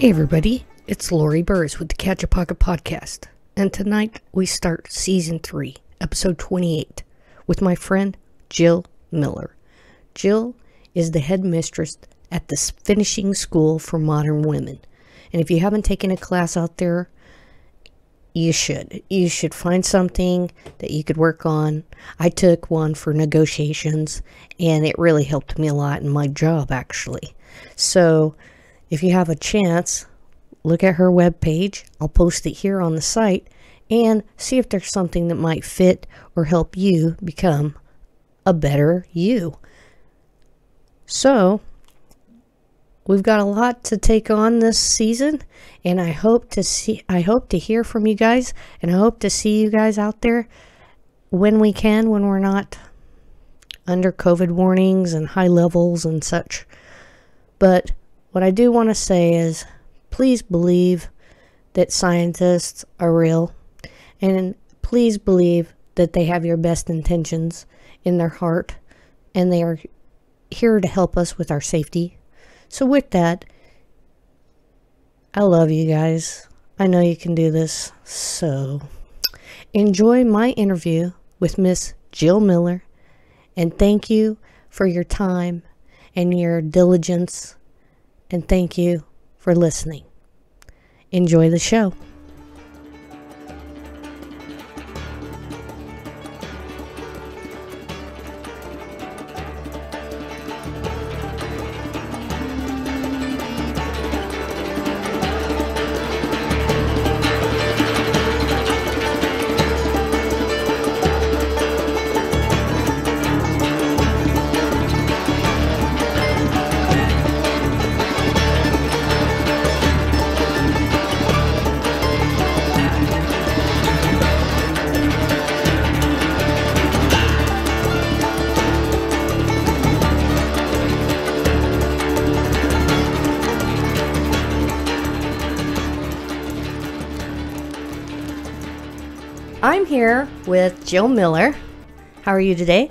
Hey everybody, it's Lori Burress with the Catch a Pocket Podcast, and tonight we start Season 3, Episode 28, with my friend Jill Miller. Jill is the headmistress at the Finishing School for Modern Women, and if you haven't taken a class out there, you should. You should find something that you could work on. I took one for negotiations, and it really helped me a lot in my job, actually. So, if you have a chance, look at her webpage. I'll post it here on the site and see if there's something that might fit or help you become a better you. So, we've got a lot to take on this season, and I hope to hear from you guys, and I hope to see you guys out there when we can, when we're not under COVID warnings and high levels and such. But what I do want to say is, please believe that scientists are real, and please believe that they have your best intentions in their heart, and they are here to help us with our safety. So with that, I love you guys. I know you can do this. So enjoy my interview with Miss Jill Miller, and thank you for your time and your diligence. And thank you for listening. Enjoy the show. I'm here with Jill Miller. How are you today?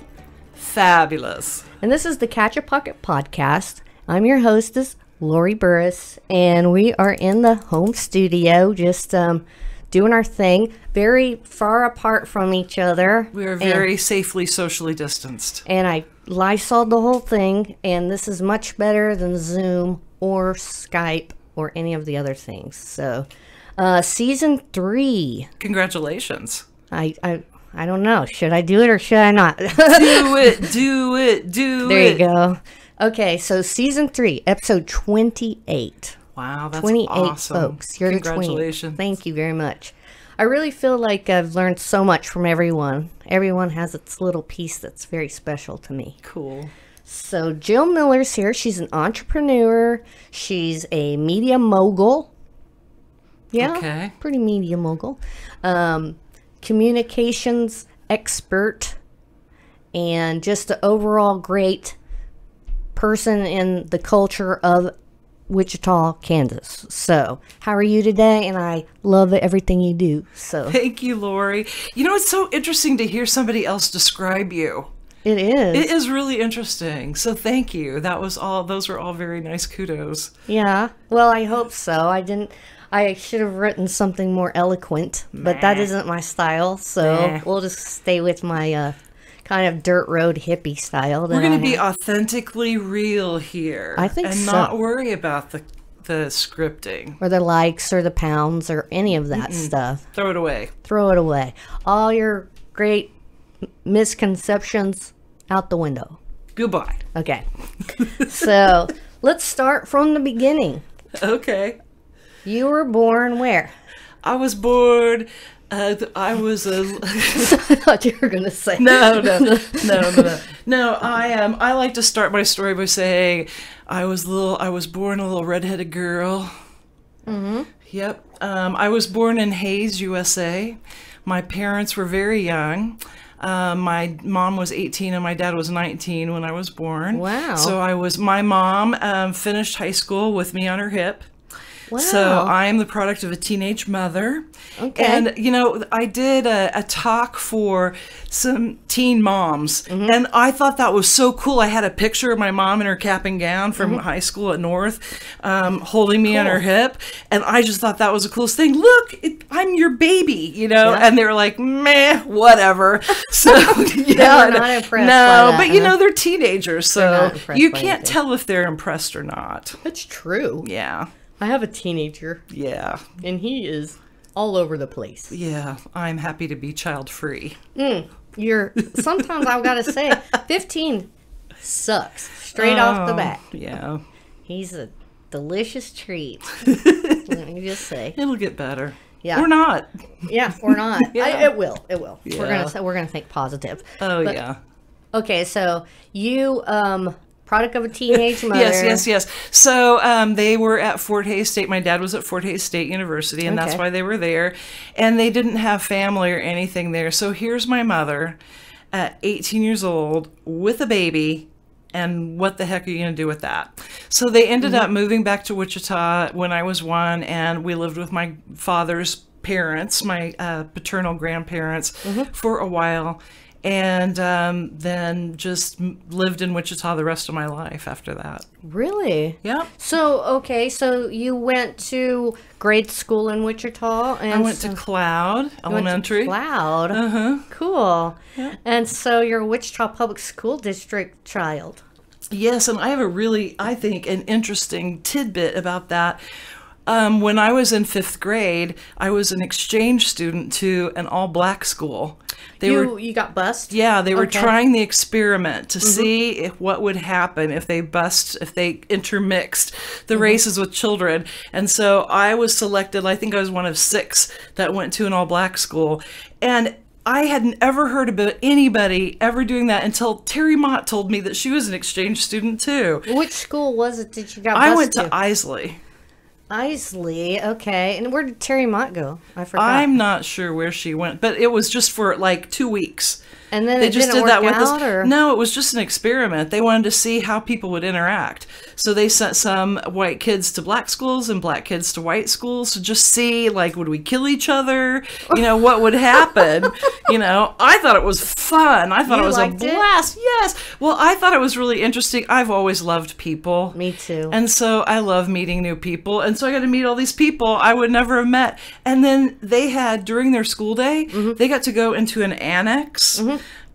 Fabulous. And this is the Catch a Pocket Podcast. I'm your hostess, Lori Burress, and we are in the home studio just doing our thing, very far apart from each other. We are very safely socially distanced. And I Lysoled the whole thing, and this is much better than Zoom or Skype or any of the other things. So, Season 3. Congratulations. I don't know. Should I do it or should I not? Do it. There you go. Okay, so Season 3, Episode 28. Wow, that's 28 awesome. folks. You're Congratulations. The 20th. Thank you very much. I really feel like I've learned so much from everyone. Everyone has its little piece that's very special to me. Cool. So Jill Miller's here. She's an entrepreneur. She's a media mogul. Yeah, okay. Pretty media mogul. Communications expert, and just an overall great person in the culture of Wichita, Kansas. So, how are you today? And I love everything you do. So, Thank you, Lori. You know, it's so interesting to hear somebody else describe you. it is. It is really interesting. So thank you. Those were all very nice kudos. Yeah. Well, I hope so. I should have written something more eloquent, but that isn't my style, so we'll just stay with my kind of dirt road hippie style. We're going to be authentically real here. I think and so. not worry about the scripting. Or the likes or the pounds or any of that stuff. Throw it away. Throw it away. All your great misconceptions out the window. Goodbye. Okay. So, let's start from the beginning. Okay. You were born where? I was born. I was a. I thought you were going to say. No. I like to start my story by saying I was born a little redheaded girl. Mm-hmm. Yep. I was born in Hayes, USA. My parents were very young. My mom was 18 and my dad was 19 when I was born. Wow. So my mom finished high school with me on her hip. So I'm the product of a teenage mother. Okay. And, you know, I did a talk for some teen moms, and I thought that was so cool. I had a picture of my mom in her cap and gown from high school at North, holding me on her hip, and I just thought that was the coolest thing. Look, I'm your baby, you know? And they were like, meh, whatever. So, yeah. They're not impressed by No, that, but, you know, they're teenagers, so you can't anything. tell if they're impressed or not. That's true. Yeah. I have a teenager, Yeah. and he is all over the place. Yeah. I'm happy to be child-free. Sometimes I've got to say, 15 sucks straight off the bat. Yeah. He's a delicious treat. Let me just say. It'll get better. Yeah. Or not. Yeah, or not. Yeah. It will. It will. Yeah. We're gonna think positive. Oh, But- yeah. Okay, so you product of a teenage mother. Yes. So they were at Fort Hays State. My dad was at Fort Hays State University, and that's why they were there. And they didn't have family or anything there. So here's my mother at 18 years old with a baby. And what the heck are you going to do with that? So they ended up moving back to Wichita when I was 1, and we lived with my father's parents, my paternal grandparents, for a while. And then just lived in Wichita the rest of my life after that. Really? Yep. So you went to grade school in Wichita, and I went to Cloud Elementary. Cloud. Cool. Yeah. And so you're a Wichita Public School District child. Yes, and I have a really, I think, an interesting tidbit about that. When I was in 5th grade, I was an exchange student to an all-black school. You got bused? Yeah, they were trying the experiment to see what would happen if they intermixed the races with children. And so I was selected. I think I was one of 6 that went to an all-black school. And I hadn't ever heard about anybody ever doing that until Terry Mott told me that she was an exchange student too. Which school was it that you got bused I went to Isley. Isley, okay. And where did Terry Mott go? I forgot. I'm not sure where she went, but it was just for like 2 weeks. And then They it just didn't did that work with out, us. or? No, it was just an experiment. They wanted to see how people would interact. So they sent some white kids to black schools and black kids to white schools to just see, like, would we kill each other? You know, what would happen? You know, I thought it was fun. I thought it was a blast. Yes. Well, I thought it was really interesting. I've always loved people. Me too. And so I love meeting new people. And so I got to meet all these people I would never have met. And then they had, during their school day, they got to go into an annex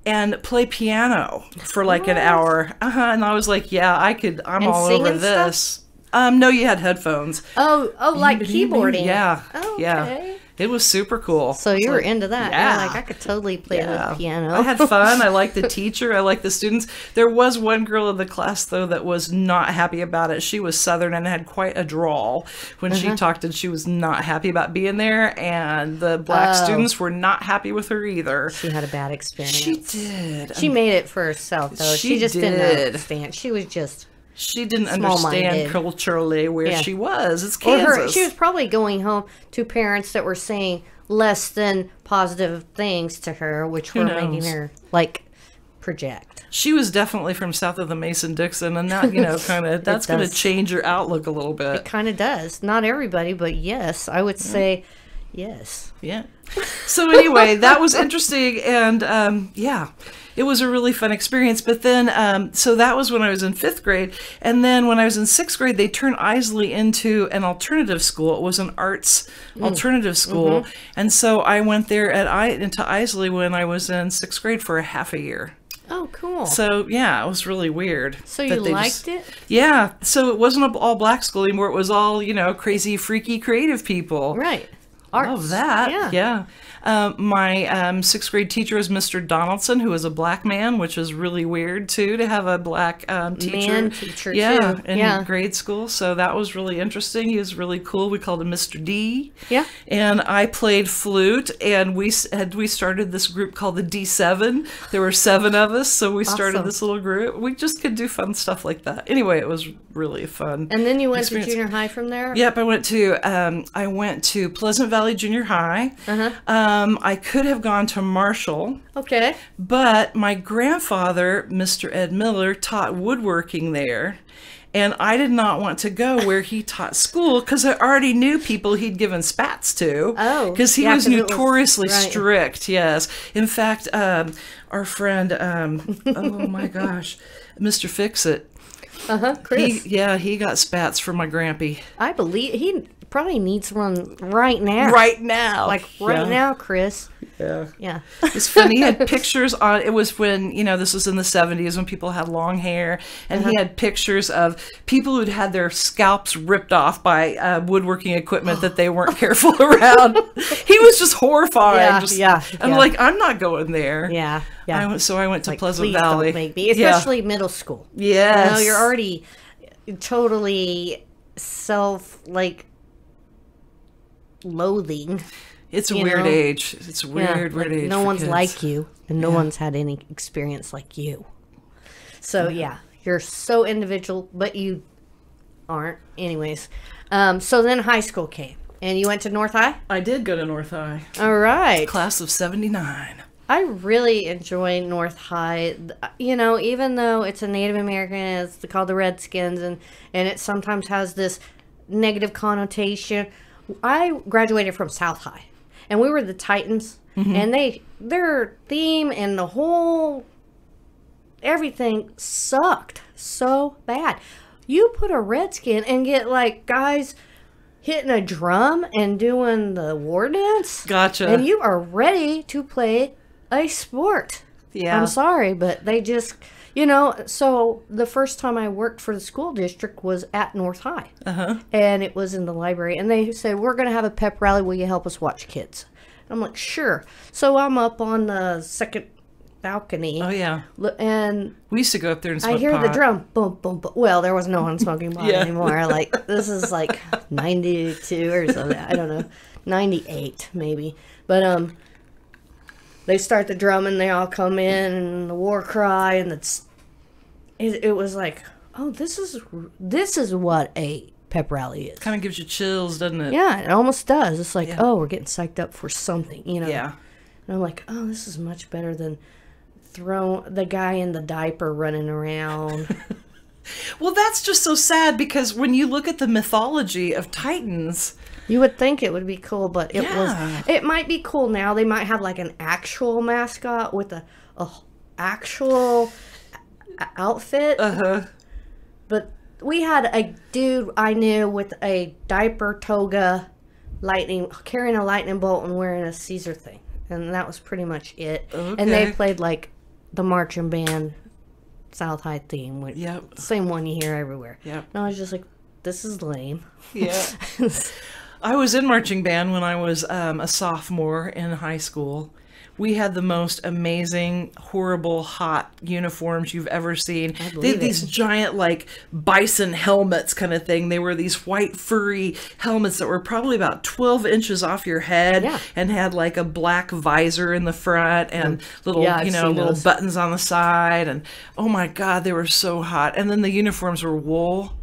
and play piano for like an hour. And I was like, yeah, I'm all over this. No, you had headphones. Oh, like keyboarding. Yeah. Okay. Yeah. It was super cool. So you were into that. Yeah. You're like, I could totally play the piano. I had fun. I liked the teacher. I liked the students. There was one girl in the class, though, that was not happy about it. She was Southern and had quite a drawl when she talked, and she was not happy about being there. And the black students were not happy with her either. She had a bad experience. She did. She made it for herself, though. She just didn't understand. She was just... She didn't understand culturally where she was. It's Kansas. She was probably going home to parents that were saying less than positive things to her, which were making her, like, project. She was definitely from south of the Mason-Dixon, and that, that's going to change your outlook a little bit. It kind of does. Not everybody, but yes, I would say yes. Yeah. So anyway, that was interesting, and it was a really fun experience. But then, so that was when I was in 5th grade, and then when I was in 6th grade, they turned Isley into an alternative school. It was an arts alternative school, and so I went there into Isley when I was in 6th grade for a half a year. Oh, cool. So, yeah, it was really weird. So you liked it? Yeah. So it wasn't an all-black school anymore. It was all, crazy, freaky, creative people. Right. Arts. Love that. Yeah. My 6th grade teacher was Mr. Donaldson, who was a black man, which is really weird, too, to have a black teacher. Man teacher, too. In yeah. grade school. So that was really interesting. He was really cool. We called him Mr. D. Yeah. And I played flute, and we started this group called the D7. There were 7 of us, so we started this little group. We just could do fun stuff like that. Anyway, it was really fun. And then you went to junior high from there? Yep, I went to Pleasant Valley Junior High. I could have gone to Marshall. Okay. But my grandfather, Mr. Ed Miller, taught woodworking there. And I did not want to go where he taught school because I already knew people he'd given spats to. Oh, because he yeah, was 'cause it was- notoriously right. strict. Yes, in fact, our friend, oh my gosh, Mr. Fix-It. Chris. He got spats from my grampy. I believe he probably needs one right now. Right now. Like right now, Chris. Yeah. Yeah. It's funny. He had pictures on, it was when, this was in the 70s when people had long hair, and he had pictures of people who'd had their scalps ripped off by woodworking equipment that they weren't careful around. He was just horrified. I'm like, I'm not going there. Yeah. I went to Like, Pleasant please Valley. don't make me, especially middle school. Yes. You're already totally loathing. It's a weird age. It's a weird age. No for one's kids. like you, and no one's had any experience like you. So you're so individual, but you aren't. Anyways, so then high school came, and you went to North High. I did go to North High. All right. Class of 79. I really enjoy North High. Even though it's a Native American, it's called the Redskins, and it sometimes has this negative connotation. I graduated from South High, and we were the Titans, and their theme and the whole everything sucked so bad. You put a Redskin and get like guys hitting a drum and doing the war dance. Gotcha. And you are ready to play a sport. Yeah. I'm sorry, but they just, so the first time I worked for the school district was at North High. And it was in the library. And they said, we're going to have a pep rally. Will you help us watch kids? And I'm like, sure. So I'm up on the second balcony. Oh, yeah. And we used to go up there and smoke I hear pot. the drum. Boom, boom, boom. Well, there was no one smoking pot anymore. Like, this is like 92 or something. I don't know. 98, maybe. But, they start the drum and they all come in and the war cry and it was like, oh, this is what a pep rally is. Kind of gives you chills, doesn't it? Yeah, it almost does. It's like, oh, we're getting psyched up for something, Yeah. And I'm like, oh, this is much better than throwing the guy in the diaper running around. Well, that's just so sad because when you look at the mythology of Titans, you would think it would be cool, but it might be cool now. They might have like an actual mascot with a actual outfit. But we had a dude I knew with a diaper toga, carrying a lightning bolt and wearing a Caesar thing. And that was pretty much it. Okay. And they played like the marching band South High theme. Which, same one you hear everywhere. Yep. And I was just like, this is lame. Yeah. I was in marching band when I was a sophomore in high school. We had the most amazing, horrible, hot uniforms you've ever seen. They had these giant, like, bison helmets kind of thing. They were these white, furry helmets that were probably about 12 inches off your head and had, like, a black visor in the front and little, little buttons on the side. And, oh, my God, they were so hot. And then the uniforms were wool.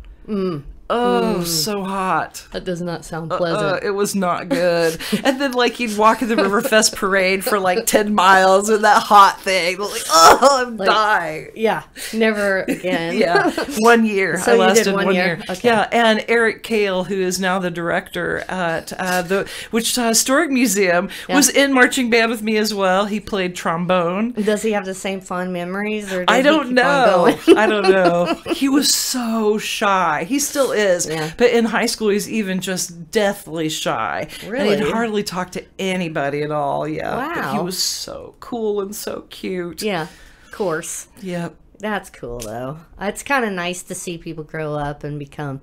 Oh, so hot. That does not sound pleasant. It was not good. And then, like, you'd walk in the Riverfest parade for, like, 10 miles in that hot thing. Like, I'm dying. Yeah, never again. 1 year. So I you lasted did 1 year? Okay. Yeah, and Eric Kale, who is now the director at the Wichita Historic Museum, was in marching band with me as well. He played trombone. Does he have the same fond memories? Or I don't know. I don't know. He was so shy. He still is. But in high school, he's even just deathly shy. Really? And he'd hardly talk to anybody at all. Yeah. Wow. But he was so cool and so cute. Yeah, of course. Yep. That's cool, though. It's kind of nice to see people grow up and become,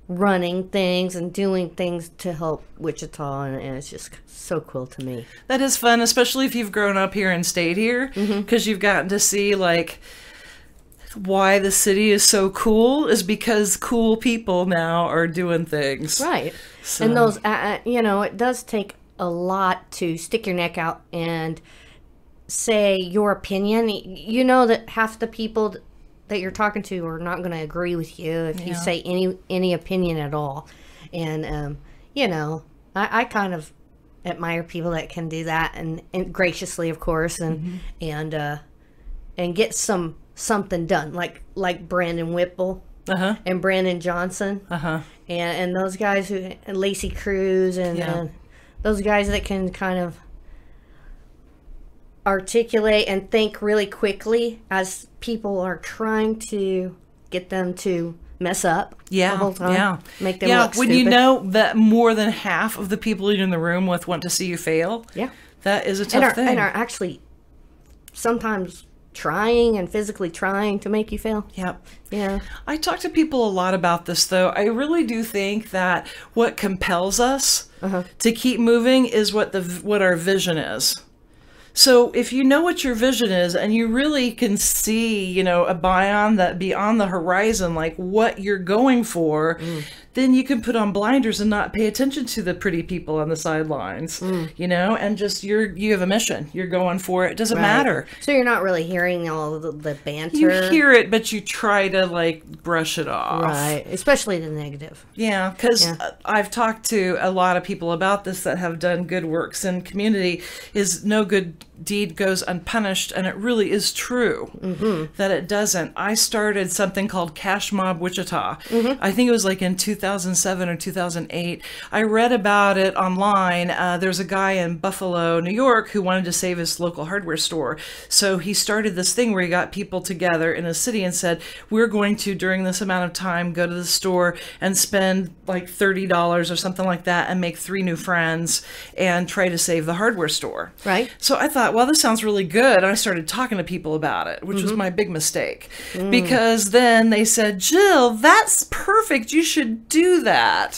running things and doing things to help Wichita, and it's just so cool to me. That is fun, especially if you've grown up here and stayed here, because you've gotten to see, like, why the city is so cool is because cool people now are doing things. Right. So. And those, it does take a lot to stick your neck out and say your opinion. You know that half the people that you're talking to are not going to agree with you if you say any opinion at all. And, I kind of admire people that can do that and graciously, of course, and get some something done, like Brandon Whipple and Brandon Johnson, and those guys and Lacey Cruz and those guys that can kind of articulate and think really quickly as people are trying to get them to mess up the whole time. Make them look when stupid. you know that more than half of the people you're in the room with want to see you fail. That is a tough thing. And are actually sometimes trying and physically trying to make you fail. I talk to people a lot about this, though. I really do think that what compels us to keep moving is what our vision is. So if you know what your vision is and you really can see, you know, beyond the horizon, like what you're going for, then you can put on blinders and not pay attention to the pretty people on the sidelines, you know, and just you have a mission. You're going for it. It doesn't matter. So you're not really hearing all the banter. You hear it, but you try to like brush it off. Right. Especially the negative. Yeah, because I've talked to a lot of people about this that have done good works in community. Is no good deed goes unpunished, and it really is true that it doesn't. I started something called Cash Mob Wichita. I think it was like in 2007 or 2008. I read about it online. There's a guy in Buffalo, New York, who wanted to save his local hardware store. So he started this thing where he got people together in a city and said, we're going to, during this amount of time, go to the store and spend like $30 or something like that and make 3 new friends and try to save the hardware store. Right. So I thought, well, this sounds really good. And I started talking to people about it, which was my big mistake. Because then they said, Jill, that's perfect. You should do that.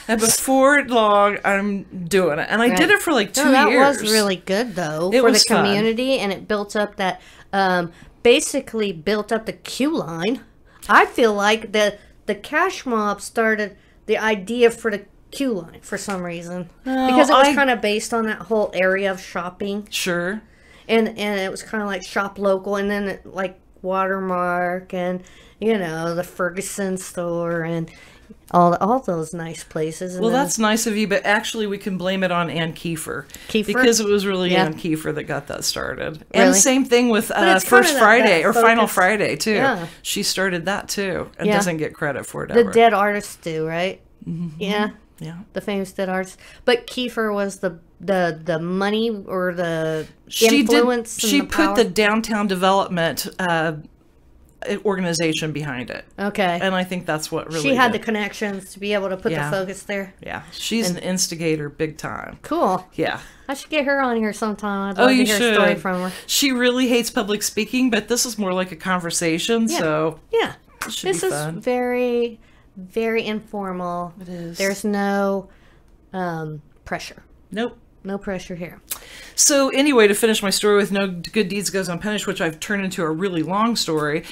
And before long, I'm doing it. And I did it for like 2 years. That was really good, though, for the community. Fun. And it built up that, basically built up the queue line. I feel like the Cash Mob started the idea for the queue line for some reason. Because it was kind of based on that whole area of shopping. Sure. And it was kind of like shop local, and then like Watermark and, you know, the Ferguson store and all those nice places. And well, that's nice of you, but actually we can blame it on Ann Kiefer. Because it was really Ann Kiefer that got that started. Really? And same thing with First Friday or Final Friday, too. Yeah. She started that, too, and doesn't get credit for it ever. The dead artists do, right? Yeah. Yeah. The famous dead artists. But Kiefer was the money or the influence. She put the downtown development organization behind it. Okay. And I think that's what really she had the connections to be able to put the focus there. Yeah. She's an instigator big time. Cool. Yeah. I should get her on here sometime. I'd love to hear a story from her. She really hates public speaking, but this is more like a conversation, so yeah. This is very, very informal. It is. There's no pressure. Nope. No pressure here. So anyway, to finish my story with no good deeds goes unpunished, which I've turned into a really long story,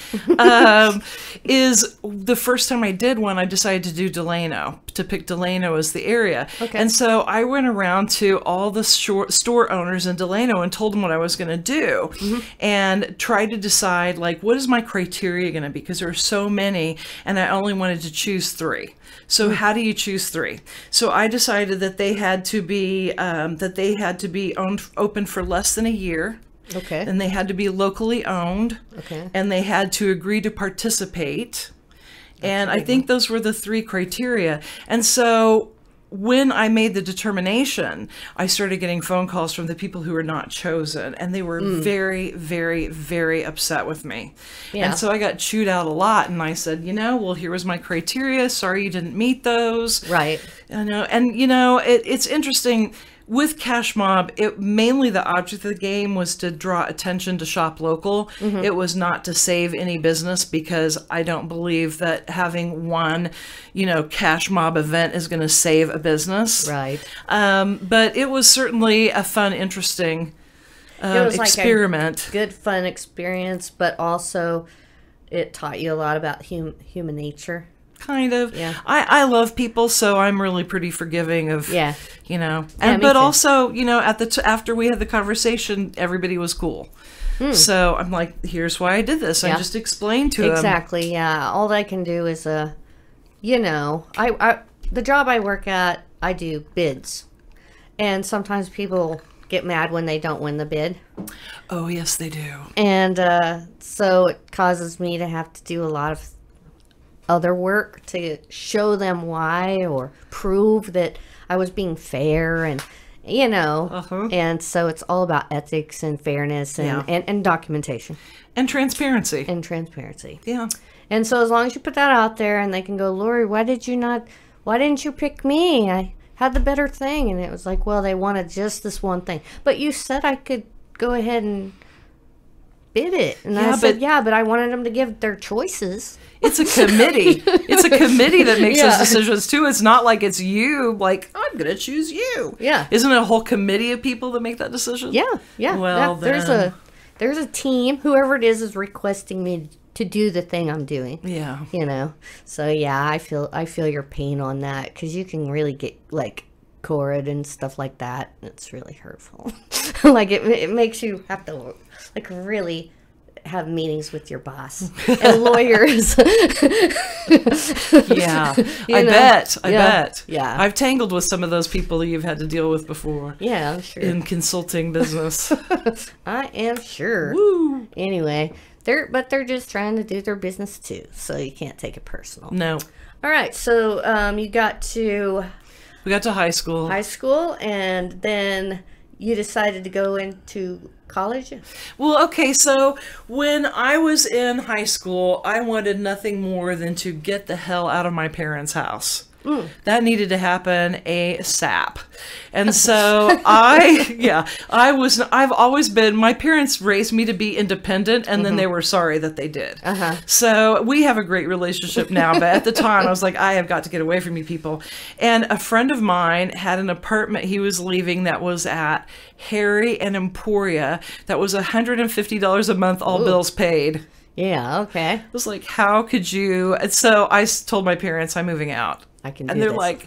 is the first time I did one, I decided to do Delano, to pick Delano as the area. Okay. And so I went around to all the store owners in Delano and told them what I was going to do and tried to decide, like, what is my criteria going to be? Because there are so many, and I only wanted to choose 3. So how do you choose 3? So I decided that they had to be open for less than a year. Okay. And they had to be locally owned. Okay. And they had to agree to participate. And I think those were the 3 criteria. And so when I made the determination, I started getting phone calls from the people who were not chosen, and they were very, very, very upset with me. Yeah. And so I got chewed out a lot, and I said, well, here was my criteria. Sorry you didn't meet those. Right. It's interesting. With Cash Mob, mainly the object of the game was to draw attention to shop local. It was not to save any business, because I don't believe that having one, Cash Mob event is going to save a business. Right. But it was certainly a fun, interesting experiment. Like a good, fun experience, but also it taught you a lot about human nature. Kind of. Yeah. I love people, so I'm really pretty forgiving of, but also, after we had the conversation, everybody was cool. So I'm like, here's why I did this. I just explained to them. Exactly. Yeah. All I can do is, the job I work at, I do bids, and sometimes people get mad when they don't win the bid. Oh, yes, they do. And so it causes me to have to do a lot of other work to show them why or prove that I was being fair and, and so it's all about ethics and fairness and documentation. And transparency. Yeah. And so as long as you put that out there and they can go, Lori, why didn't you pick me? I had the better thing. And it was like, well, they wanted just this one thing. But you said I could go ahead and bid it. And I said, but I wanted them to give their choices. It's a committee. It's a committee that makes those decisions too. It's not like it's you, like, I'm going to choose you. Yeah. Isn't it a whole committee of people that make that decision? Yeah. Yeah. Well, there's a team, whoever it is requesting me to do the thing I'm doing. Yeah. So yeah, I feel your pain on that, because you can really get like cord and stuff like that. It's really hurtful. Like it makes you have to like really have meetings with your boss and lawyers. Yeah. I bet. Yeah. I've tangled with some of those people that you've had to deal with before. Yeah, I'm sure. In consulting business. I am sure. Woo. Anyway, they're just trying to do their business too, so you can't take it personal. No. All right, so we got to high school. And then you decided to go into college? Well, okay, so when I was in high school, I wanted nothing more than to get the hell out of my parents' house. That needed to happen ASAP. And so I've always been, my parents raised me to be independent, and then they were sorry that they did. So we have a great relationship now, but at the time I was like, I have got to get away from you people. And a friend of mine had an apartment he was leaving that was at Harry and Emporia that was $150 a month, all bills paid. Yeah, okay. I was like, how could you? And so I told my parents, I'm moving out. And they're like,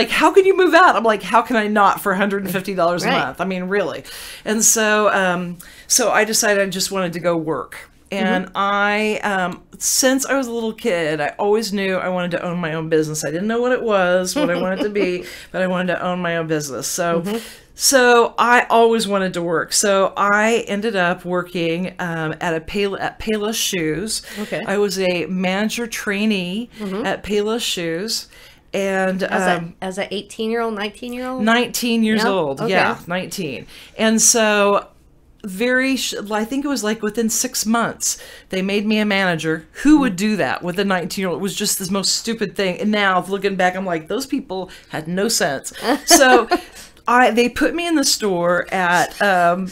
how can you move out? I'm like, how can I not for $150 a month? I mean, really. And so, so I decided I just wanted to go work. And I, since I was a little kid, I always knew I wanted to own my own business. I didn't know what it was, what I wanted to be, but I wanted to own my own business. So, so I always wanted to work. So I ended up working at Payless Shoes. Okay. I was a manager trainee at Payless Shoes. And as a 18-year-old, 19-year-old? 19 years old. Okay. Yeah, 19. And so I think it was like within 6 months, they made me a manager. Who would do that with a 19-year-old? It was just the most stupid thing. And now looking back, I'm like, those people had no sense. So they put me in the store at so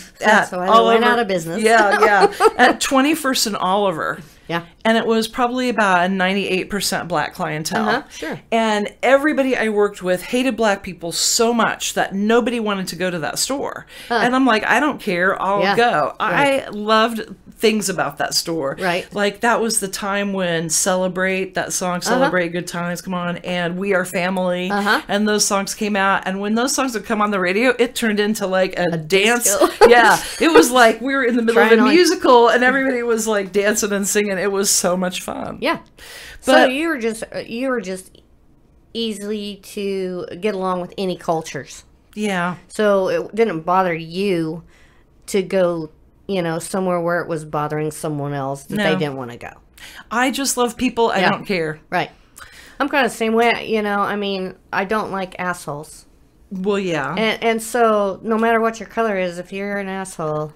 I went out of business. Yeah, at 21st and Oliver. Yeah. And it was probably about a 98% black clientele. Sure. And everybody I worked with hated black people so much that nobody wanted to go to that store. And I'm like, I don't care. I'll go. Right. I loved things about that store. Right. Like that was the time when Celebrate, that song, Celebrate Good Times, come on, and We Are Family. And those songs came out. And when those songs would come on the radio, it turned into like a dance. Yeah. It was like we were in the middle of a musical and everybody was like dancing and singing. It was so much fun. Yeah. But so you were just easily to get along with any cultures. Yeah. So it didn't bother you to go, somewhere where it was bothering someone else that they didn't want to go. I just love people. I don't care. Right. I'm kind of the same way. I mean, I don't like assholes. Well, yeah. And so no matter what your color is, if you're an asshole,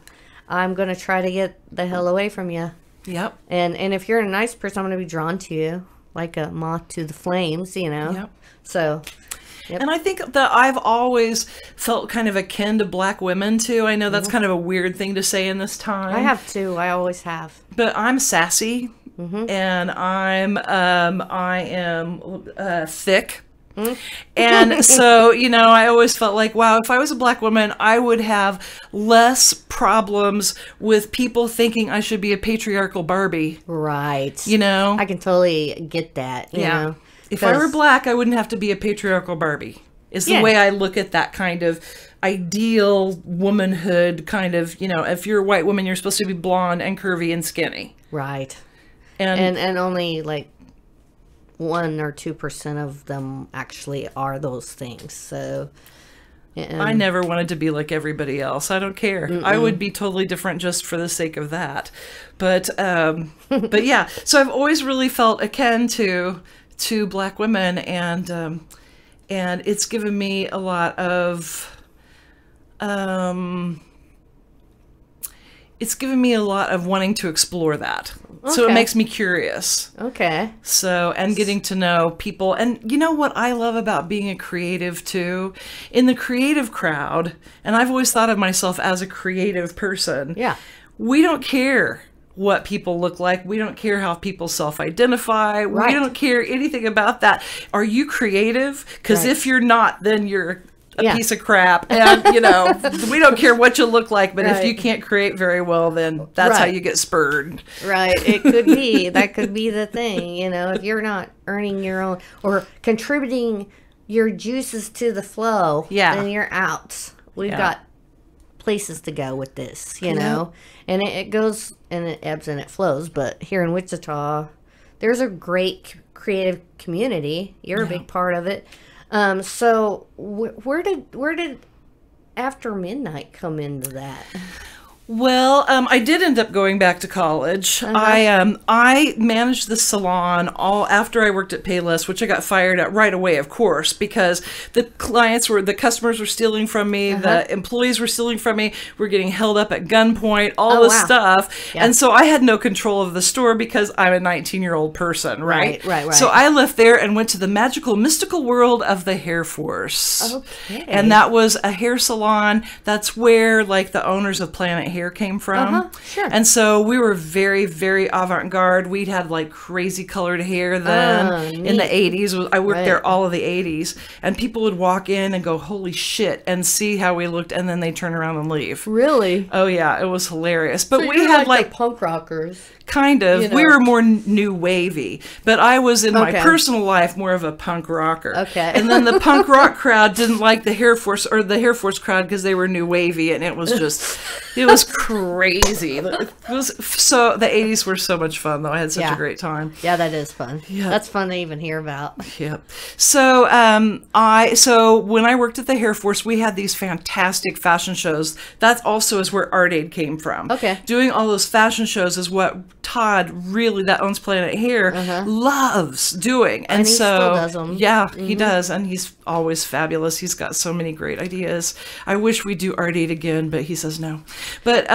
I'm going to try to get the hell away from you. Yep. And if you're a nice person, I'm going to be drawn to you like a moth to the flames, Yep. So. Yep. And I think that I've always felt kind of akin to black women too. I know that's kind of a weird thing to say in this time. I have too. I always have. But I'm sassy, and I am thick. And so, I always felt like, wow, if I was a black woman, I would have less problems with people thinking I should be a patriarchal Barbie. Right. I can totally get that. You know? If I were black, I wouldn't have to be a patriarchal Barbie. Is the way I look at that kind of ideal womanhood kind of, if you're a white woman, you're supposed to be blonde and curvy and skinny. Right. And only like 1 or 2% of them actually are those things. So I never wanted to be like everybody else. I don't care. I would be totally different just for the sake of that. But yeah. So I've always really felt akin to Black women, and it's given me a lot of wanting to explore that. Okay. So it makes me curious. Okay. So, and getting to know people. And you know what I love about being a creative too? In the creative crowd, and I've always thought of myself as a creative person. Yeah. We don't care what people look like. We don't care how people self-identify. Right. We don't care anything about that. Are you creative? Because if you're not, then you're a piece of crap. And, you know, we don't care what you look like, but if you can't create very well, then that's how you get spurred. Right. It could be. That could be the thing. You know, if you're not earning your own or contributing your juices to the flow, then you're out. We've got places to go with this, you know. And it goes and it ebbs and it flows. But here in Wichita, there's a great creative community. You're a big part of it. So where did After Midnight come into that? Well, I did end up going back to college. I managed the salon all after I worked at Payless, which I got fired at right away, of course, because the customers were stealing from me, the employees were stealing from me, we're getting held up at gunpoint, all this stuff. Yeah. And so I had no control of the store because I'm a 19-year-old person, right? Right. So I left there and went to the magical, mystical world of the Hair Force. Okay. And that was a hair salon. That's where, like, the owners of Planet Hair came from. Sure. And so we were very, very avant-garde. We'd had like crazy colored hair then in the 80s. I worked there all of the 80s. And people would walk in and go, holy shit, and see how we looked, and then they'd turn around and leave. Really? Oh, yeah. It was hilarious. But so we had like the punk rockers. Kind of. You know. We were more new wavy. But I was, in my personal life, more of a punk rocker. Okay. And then the punk rock crowd didn't like the Hair Force, or the Hair Force crowd, because they were new wavy, and it was just, it was crazy. It was so, the 80s were so much fun, though. I had such a great time. Yeah, that is fun. Yeah. That's fun to even hear about. Yep. So, so when I worked at the Hair Force, we had these fantastic fashion shows. That also is where Art Aid came from. Okay. Doing all those fashion shows is what Todd, really, that owns Planet Hair, loves doing. And he so, still does them. Yeah, he does. And he's always fabulous. He's got so many great ideas. I wish we'd do Art Aid again, but he says no. But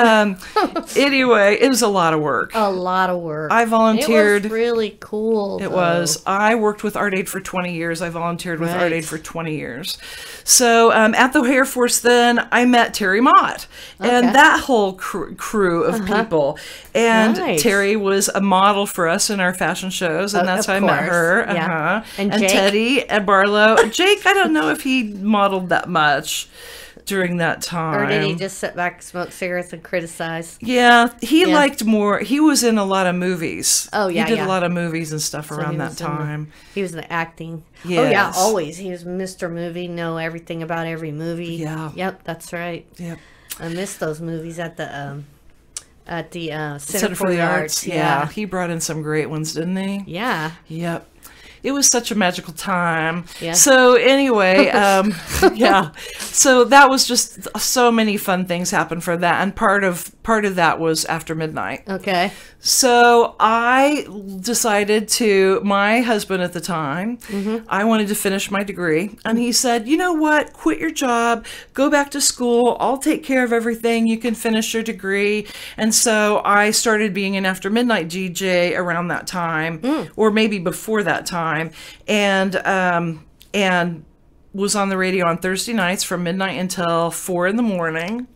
anyway, it was a lot of work. A lot of work. I volunteered. It was really cool. It was. I worked with Art Aid for 20 years. I volunteered with Art Aid for 20 years. So at the Hair Force then, I met Terry Mott and that whole crew of people. And Terry was a model for us in our fashion shows, and that's how I met her. Yeah. And Teddy and Barlow. Jake, I don't know if he modeled that much during that time. Or did he just sit back, smoke cigarettes, and criticize? Yeah, he liked more. He was in a lot of movies. Oh, yeah, he did a lot of movies and stuff around that time. He was in the acting. Yes. Oh, yeah, always. He was Mr. Movie, know everything about every movie. Yeah. Yep, that's right. Yep. I missed those movies at the Center for the Arts. Yeah, he brought in some great ones, didn't he? Yeah. Yep. It was such a magical time. Yeah. So anyway, yeah. So that was just so many fun things happened for that, and part of that was After Midnight. Okay. So I decided to, my husband at the time, I wanted to finish my degree, and he said, you know what, quit your job, go back to school, I'll take care of everything, you can finish your degree. And so I started being an After Midnight DJ around that time, or maybe before that time, and was on the radio on Thursday nights from midnight until 4 in the morning.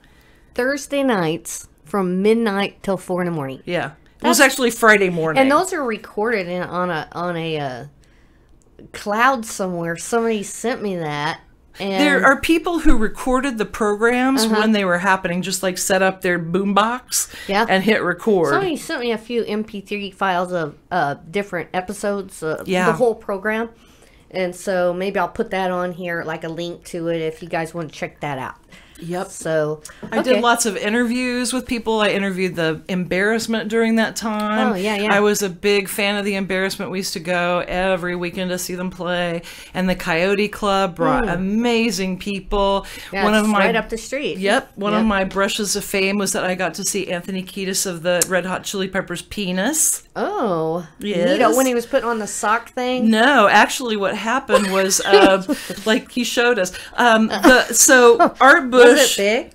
Thursday nights from midnight till 4 in the morning. Yeah. It was actually Friday morning. And those are recorded on a cloud somewhere. Somebody sent me that. And there are people who recorded the programs when they were happening, just like set up their boombox and hit record. Somebody sent me a few MP3 files of different episodes of the whole program. And so maybe I'll put that on here, like a link to it, if you guys want to check that out. Yep. So I did lots of interviews with people. I interviewed the Embarrassment during that time. Oh, yeah. I was a big fan of the Embarrassment. We used to go every weekend to see them play. And the Coyote Club brought amazing people. Yeah, it's right up the street. Yep. One of my brushes of fame was that I got to see Anthony Kiedis of the Red Hot Chili Peppers' Penis. Oh, yes. Neato, when he was putting on the sock thing? No, actually what happened was, like he showed us, Art Bush. Was it big?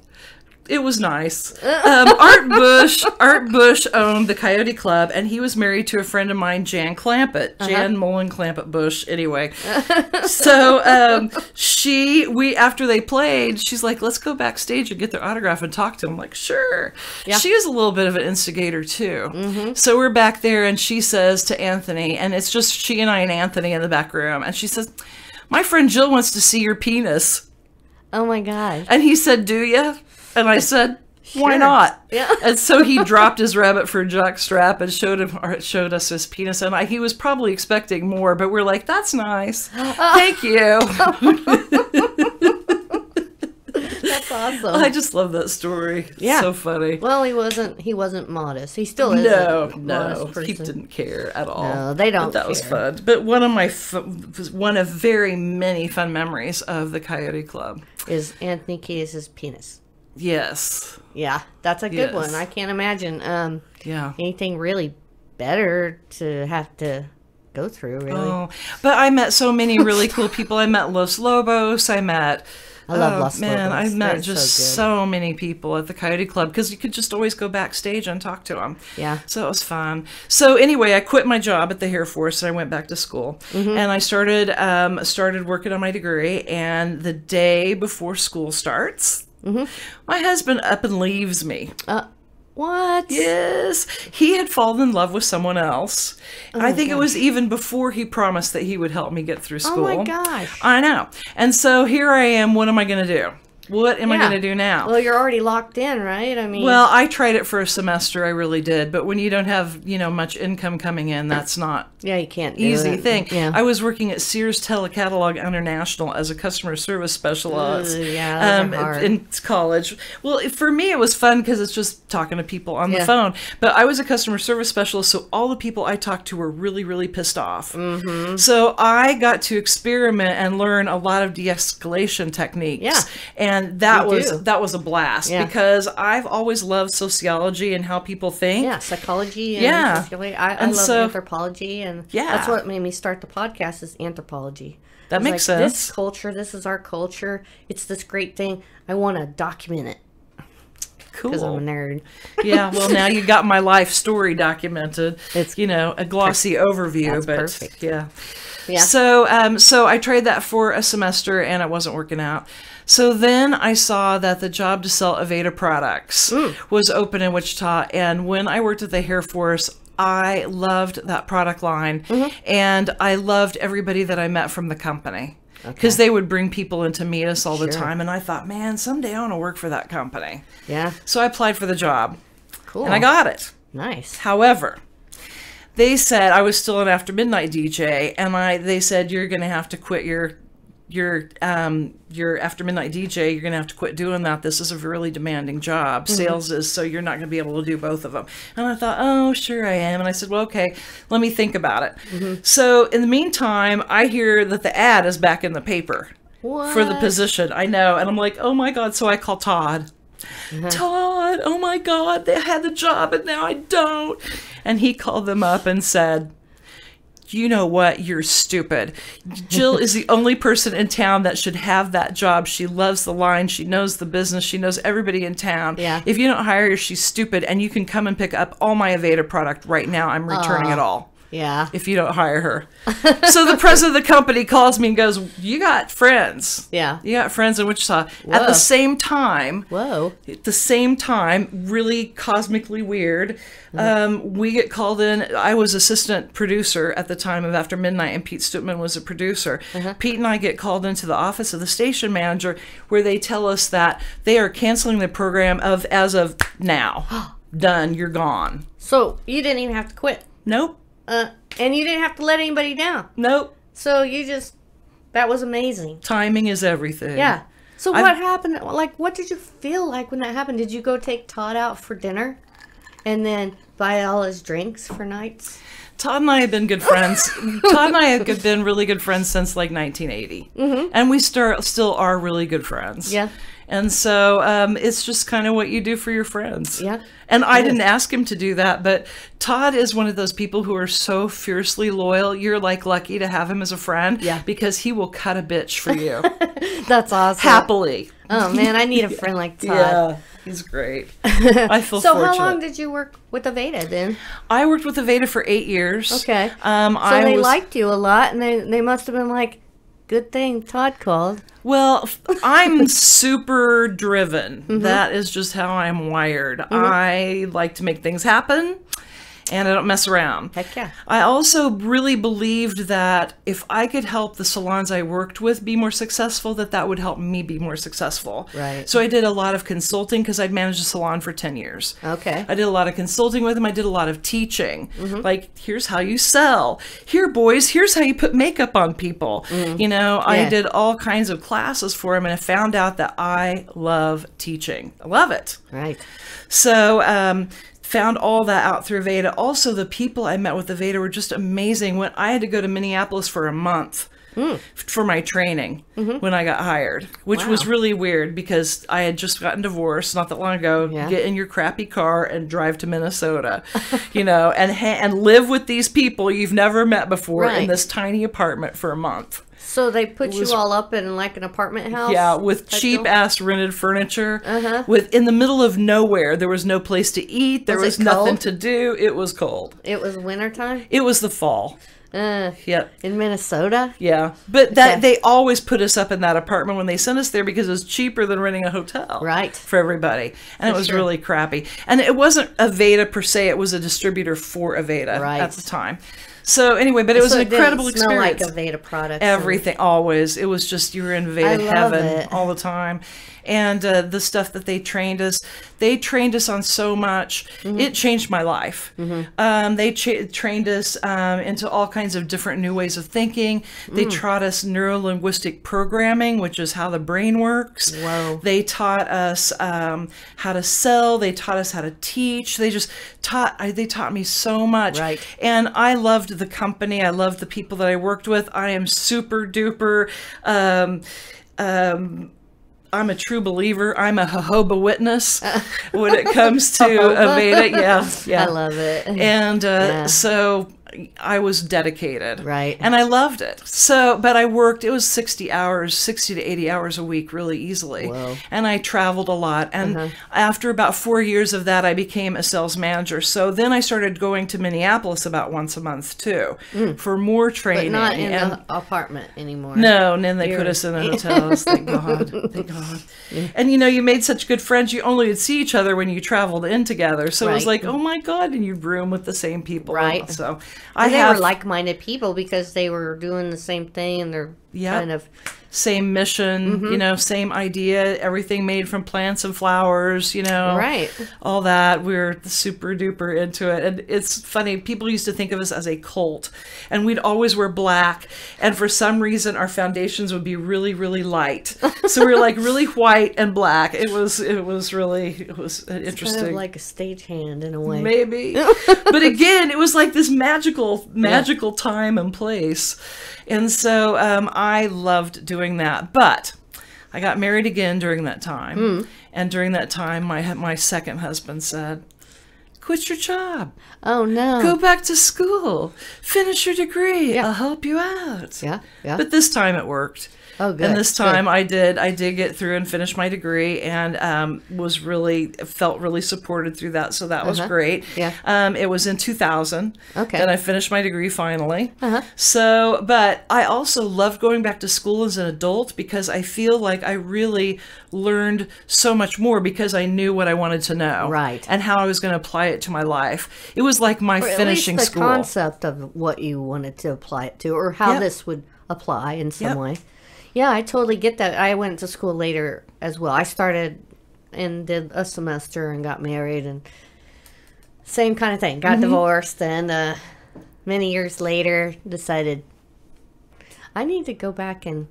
It was nice. Art Bush owned the Coyote Club, and he was married to a friend of mine, Jan Clampett. Jan Mullen Clampett Bush. Anyway, so after they played, she's like, "Let's go backstage and get their autograph and talk to him." I'm like, sure. Yeah. She is a little bit of an instigator too. So we're back there, and she says to Anthony, and it's just she and I and Anthony in the back room, and she says, "My friend Jill wants to see your penis." Oh my gosh. And he said, "Do you?" And I said, "Why not?" Yeah. And so he dropped his rabbit for a jock strap and showed us his penis. And he was probably expecting more, but we're like, "That's nice. Thank you." That's awesome. I just love that story. Yeah. So funny. Well, he wasn't modest. He still isn't. No, he didn't care at all. No, they don't. But that was fun. But one of very many fun memories of the Coyote Club is Anthony Kiedis' penis. Yes. Yeah, that's a good one. I can't imagine anything really better to have to go through, really. Oh, but I met so many really cool people. I met Los Lobos. I love Los Lobos. I met so many people at the Coyote Club because you could just always go backstage and talk to them. Yeah. So it was fun. So anyway, I quit my job at the Air Force and I went back to school. And I started working on my degree. And the day before school starts, my husband up and leaves me. What? Yes. He had fallen in love with someone else. I think it was even before he promised that he would help me get through school. Oh my gosh. I know. And so here I am. What am I going to do? What am I going to do now? Well, you're already locked in, right? I mean, well, I tried it for a semester. I really did. But when you don't have, much income coming in, that's not you can't do easy it. thing. Yeah. I was working at Sears Telecatalog International as a customer service specialist in college. Well, for me, it was fun because it's just talking to people on the phone. But I was a customer service specialist, so all the people I talked to were really, really pissed off. So I got to experiment and learn a lot of de-escalation techniques. Yeah. And that was a blast because I've always loved sociology and how people think. Yeah, psychology and sociology. I love anthropology, and that's what made me start the podcast is anthropology. That makes sense. This culture, this is our culture. It's this great thing. I want to document it. Cool. Because I'm a nerd. Yeah, well, now you got my life story documented. It's a glossy overview, that's but perfect. Yeah. So I tried that for a semester and it wasn't working out. So then I saw that the job to sell Aveda products was open in Wichita. And when I worked at the Air Force, I loved that product line. And I loved everybody that I met from the company. Because they would bring people in to meet us all the time. And I thought, man, someday I want to work for that company. Yeah. So I applied for the job. Cool. And I got it. Nice. However, they said I was still an after midnight DJ, and they said you're going to have to quit your after midnight DJ. You're going to have to quit doing that. This is a really demanding job. Sales is, so you're not going to be able to do both of them. And I thought, oh, sure I am. And I said, well, okay, let me think about it. So in the meantime, I hear that the ad is back in the paper for the position. I know, and I'm like, oh my God. So I call Todd. Todd, oh my God, they had the job and now I don't. And he called them up and said, you know what? You're stupid. Jill is the only person in town that should have that job. She loves the line. She knows the business. She knows everybody in town. Yeah. If you don't hire her, she's stupid. And you can come and pick up all my Aveda product right now. I'm returning it all. Yeah. If you don't hire her. So the president of the company calls me and goes, you got friends. Yeah. You got friends in Wichita. At the same time. Whoa. At the same time, really cosmically weird. We get called in. I was assistant producer at the time of After Midnight, and Pete Stutman was a producer. Pete and I get called into the office of the station manager where they tell us that they are canceling the program as of now. Done. You're gone. So you didn't even have to quit. Nope. And you didn't have to let anybody down. Nope. So that was amazing. Timing is everything. Yeah. So what happened? Like, what did you feel like when that happened? Did you go take Todd out for dinner and then buy all his drinks for nights? Todd and I have been good friends. Todd and I have been really good friends since like 1980. And we still are really good friends. Yeah. And so it's just kind of what you do for your friends. Yeah. And I didn't ask him to do that, but Todd is one of those people who are so fiercely loyal. You're like lucky to have him as a friend. Yeah. Because he will cut a bitch for you. That's awesome. Happily. Oh, man, I need a friend like Todd. Yeah. He's great. I feel so fortunate. how long did you work with Aveda then? I worked with Aveda for 8 years. Okay. So they liked you a lot, and they must have been like, good thing Todd called. Well, I'm super driven. That is just how I'm wired. I like to make things happen, and I don't mess around. Heck yeah. I also really believed that if I could help the salons I worked with be more successful, that would help me be more successful. Right. So I did a lot of consulting because I'd managed a salon for 10 years. Okay. I did a lot of consulting with them. I did a lot of teaching. Like, here's how you sell. Here, boys, here's how you put makeup on people. You know, I did all kinds of classes for them, and I found out that I love teaching. I love it. Right. So, found all that out through Aveda. Also, the people I met with Aveda were just amazing. When I had to go to Minneapolis for a month for my training when I got hired, which was really weird because I had just gotten divorced not that long ago. Get in your crappy car and drive to Minnesota, you know, and live with these people you've never met before in this tiny apartment for a month. So they put you all up in like an apartment house? Yeah, with cheap ass rented furniture. With in the middle of nowhere. There was no place to eat. There was nothing to do. It was cold. It was wintertime? It was the fall. Yep. In Minnesota? Yeah. But they always put us up in that apartment when they sent us there because it was cheaper than renting a hotel. Right. For everybody. And it was really crappy. And it wasn't Aveda per se. It was a distributor for Aveda at the time. So anyway, but it was an incredible experience. Like Aveda products. Everything, always. It was just, you were in Aveda heaven all the time. And the stuff that they trained us on so much. It changed my life. They trained us into all kinds of different new ways of thinking. They taught us neuro-linguistic programming, which is how the brain works. Whoa. They taught us how to sell. They taught us how to teach. They taught me so much. Right. And I loved the company. I loved the people that I worked with. I am super duper I'm a true believer. I'm a Jehovah Witness when it comes to Aveda. Yeah. I love it. And so I was dedicated. Right. And I loved it. So, but I worked, it was 60 to 80 hours a week really easily. Whoa. And I traveled a lot. And after about 4 years of that, I became a sales manager. So then I started going to Minneapolis about once a month too for more training. But not in the apartment anymore. No, and then they put us in the hotels. Thank God. Thank God. And you know, you made such good friends. You only would see each other when you traveled in together. So it was like, oh my God, and you'd room with the same people. Right. So they were like-minded people because they were doing the same thing and they're kind of same mission, you know, same idea, everything made from plants and flowers, you know, all that. We're super duper into it. And it's funny, people used to think of us as a cult, and we'd always wear black, and for some reason our foundations would be really, really light. So we were like really white and black. It was interesting. Kind of like a stagehand in a way. Maybe. But again, it was like this magical time and place. And so I loved doing that. But I got married again during that time. And during that time, my second husband said, quit your job. Oh, no. Go back to school. Finish your degree. I'll help you out. Yeah. But this time it worked. Oh, good. And this time I did get through and finish my degree, and felt really supported through that. So that was great. Yeah. It was in 2000 that I finished my degree finally. So, but I also loved going back to school as an adult because I feel like I really learned so much more because I knew what I wanted to know. Right. And how I was going to apply it to my life. It was like my finishing the school. Concept of what you wanted to apply it to, or how this would apply in some way. Yeah, I totally get that. I went to school later as well. I started and did a semester and got married, and same kind of thing. Got divorced, and many years later decided I need to go back and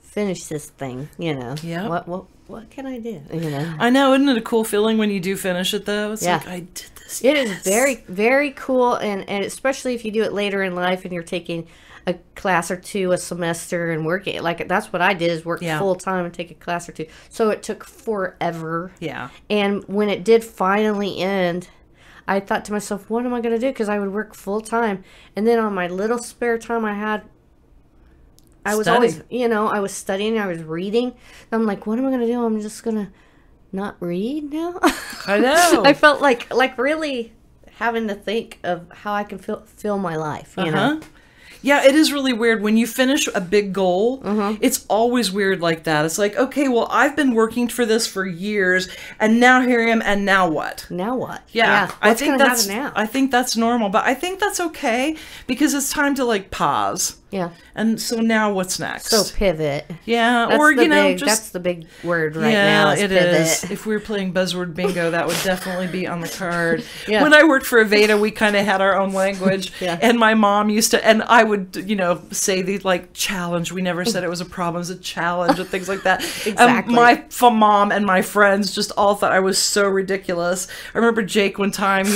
finish this thing, you know. Yeah. What can I do? You know. I know, isn't it a cool feeling when you do finish it though? It's like I did this. It is very, very cool, and especially if you do it later in life and you're taking a class or two a semester and working like that's what I did is work full time and take a class or two. So it took forever. Yeah. And when it did finally end, I thought to myself, what am I going to do? Because I would work full time, and then on my little spare time I had, I was always, you know, I was studying, I was reading. I'm like, what am I going to do? I'm just going to not read now. I know. I felt like really having to think of how I can fill my life, you know. Yeah, it is really weird when you finish a big goal. It's always weird like that. It's like, okay, well, I've been working for this for years, and now here I am, and now what? Now what? Yeah, What's going to happen now? I think that's normal, but I think that's okay because it's time to like pause. Yeah. And so now what's next? So pivot. Yeah, that's or you know, just that's the big word right yeah, now. Is it pivot. is. If we were playing buzzword bingo, that would definitely be on the card. When I worked for Aveda, we kind of had our own language, and my mom used to, and I would, you know, say the like challenge. We never said it was a problem; it was a challenge and things like that. Exactly. My mom and my friends just all thought I was so ridiculous. I remember Jake one time.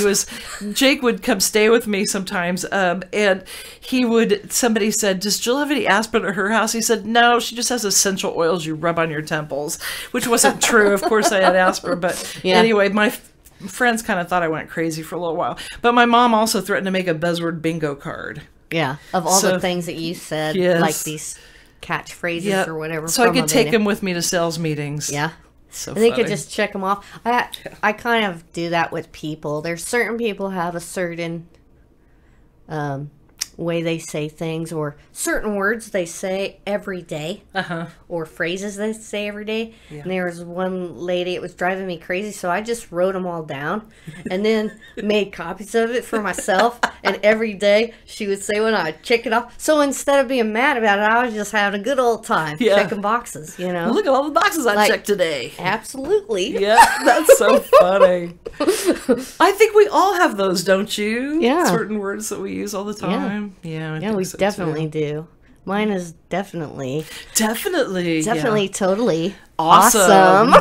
Jake would come stay with me sometimes, and he would. Somebody said, "Does Jill have any aspirin at her house?" He said, "No, she just has essential oils you rub on your temples," which wasn't true. Of course, I had aspirin, but anyway, my friends kind of thought I went crazy for a little while. But my mom also threatened to make a buzzword bingo card. Yeah, of all the things that you said, like these catchphrases or whatever. So I could take them with me to sales meetings. Yeah. So and they could just check them off. I kind of do that with people. There's certain people have a certain way they say things, or certain words they say every day, or phrases they say every day. And there was one lady, it was driving me crazy, so I just wrote them all down and then made copies of it for myself. And every day she would say when I would check it off. So instead of being mad about it, I was just having a good old time checking boxes, you know. Look at all the boxes I checked today. Absolutely. Yeah, that's so funny. I think we all have those, don't you? Yeah. Certain words that we use all the time. Yeah, we definitely do. Mine is definitely, totally awesome.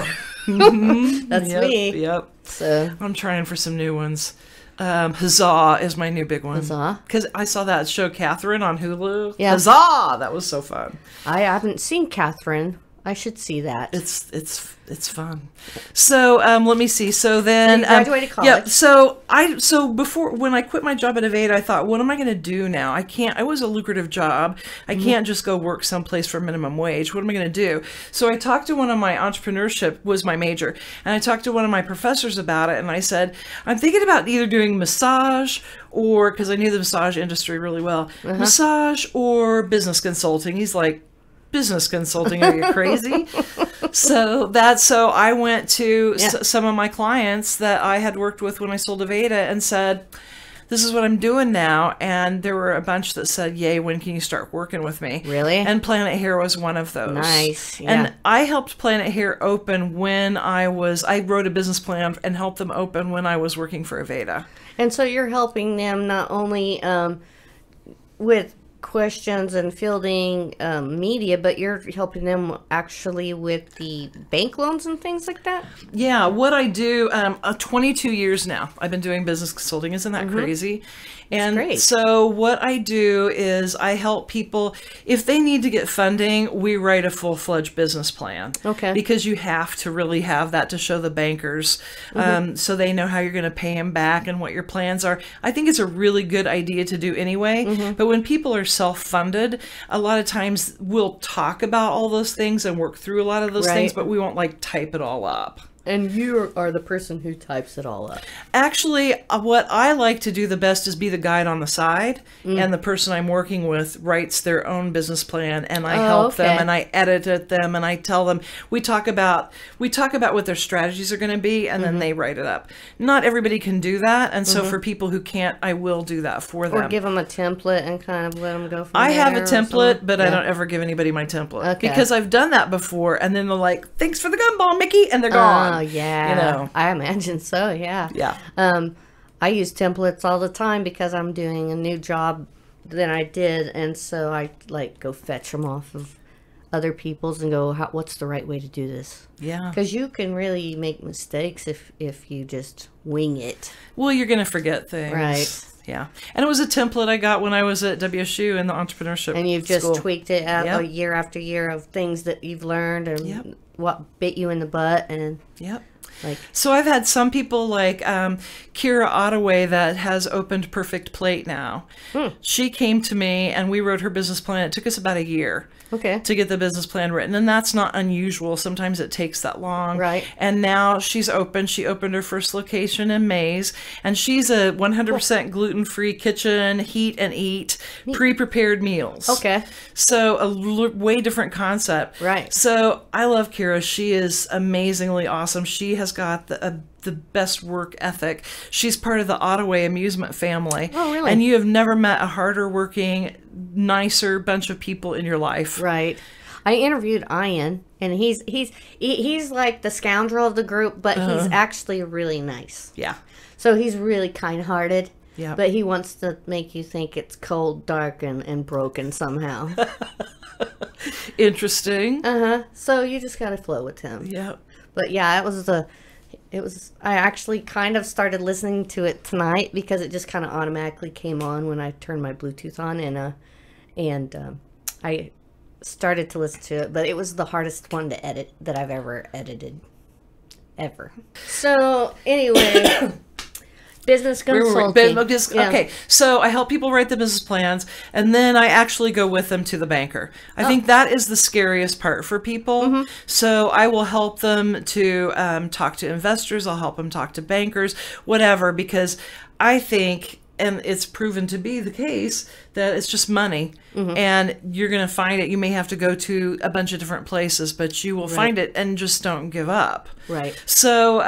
That's me. Yep. So I'm trying for some new ones. Huzzah is my new big one. Huzzah? Because I saw that show Catherine on Hulu. Yeah. Huzzah! That was so fun. I haven't seen Catherine. I should see that. It's fun. So let me see. So then you graduated college. Yeah. So before, when I quit my job at Aveda, I thought, what am I going to do now? It was a lucrative job. I can't just go work someplace for minimum wage. What am I going to do? So I talked to one of my entrepreneurship was my major, and I talked to one of my professors about it, and I said, I'm thinking about either doing massage or, because I knew the massage industry really well, massage or business consulting. He's like, business consulting, are you crazy? So I went to some of my clients that I had worked with when I sold Aveda and said, this is what I'm doing now. And there were a bunch that said, yay, when can you start working with me? Really? And Planet Hair was one of those. Nice. Yeah. And I helped Planet Hair open when I wrote a business plan and helped them open when I was working for Aveda. And so you're helping them not only with questions and fielding media, but you're helping them actually with the bank loans and things like that? Yeah, what I do, 22 years now, I've been doing business consulting. Isn't that crazy? And great. So what I do is I help people, if they need to get funding, we write a full-fledged business plan. Okay. Because you have to really have that to show the bankers, so they know how you're going to pay them back and what your plans are. I think it's a really good idea to do anyway, but when people are self-funded, a lot of times we'll talk about all those things and work through a lot of those things, but we won't like type it all up. And you are the person who types it all up. Actually, what I like to do the best is be the guide on the side, and the person I'm working with writes their own business plan, and I help them, and I edit them, and I tell them, we talk about what their strategies are going to be, and then they write it up. Not everybody can do that, and so for people who can't, I will do that for them. Or give them a template and kind of let them go from I there. have a template, but I don't ever give anybody my template. Because I've done that before, and then they're like, thanks for the gumball, Mickey, and they're gone. Oh, yeah. You know. I imagine so, yeah. Yeah. I use templates all the time because I'm doing a new job than I did, and so I like go fetch them off of other people's and go, what's the right way to do this? Yeah. Because you can really make mistakes if you just wing it. Well, you're going to forget things. Right. Yeah. And it was a template I got when I was at WSU in the entrepreneurship And you've just school. tweaked it out year after year of things that you've learned and what bit you in the butt. And Yep. like, so I've had some people like Kira Ottaway that has opened Perfect Plate now. She came to me and we wrote her business plan. It took us about a year. Okay. To get the business plan written. And that's not unusual. Sometimes it takes that long. Right. And now she's open. She opened her first location in Mays. And she's a 100% gluten-free kitchen, heat and eat, pre-prepared meals. Okay. So a way different concept. Right. So I love Kira. She is amazingly awesome. She has got the best work ethic. She's part of the Ottaway amusement family. Oh, really? And you have never met a harder working, nicer bunch of people in your life. Right. I interviewed Ian, and he's like the scoundrel of the group, but he's actually really nice. Yeah. So he's really kind-hearted. Yeah. But he wants to make you think it's cold, dark, and broken somehow. Interesting. So you just gotta flow with him. Yeah. But yeah, I actually kind of started listening to it tonight because it just kind of automatically came on when I turned my Bluetooth on, and I started to listen to it, but it was the hardest one to edit that I've ever edited. Ever. So anyway, business consulting. Okay, so I help people write the business plans, and then I actually go with them to the banker. I think that is the scariest part for people. So I will help them to talk to investors. I'll help them talk to bankers, whatever, because I think, and it's proven to be the case, that it's just money. And you're going to find it. You may have to go to a bunch of different places, but you will find it, and just don't give up. Right. So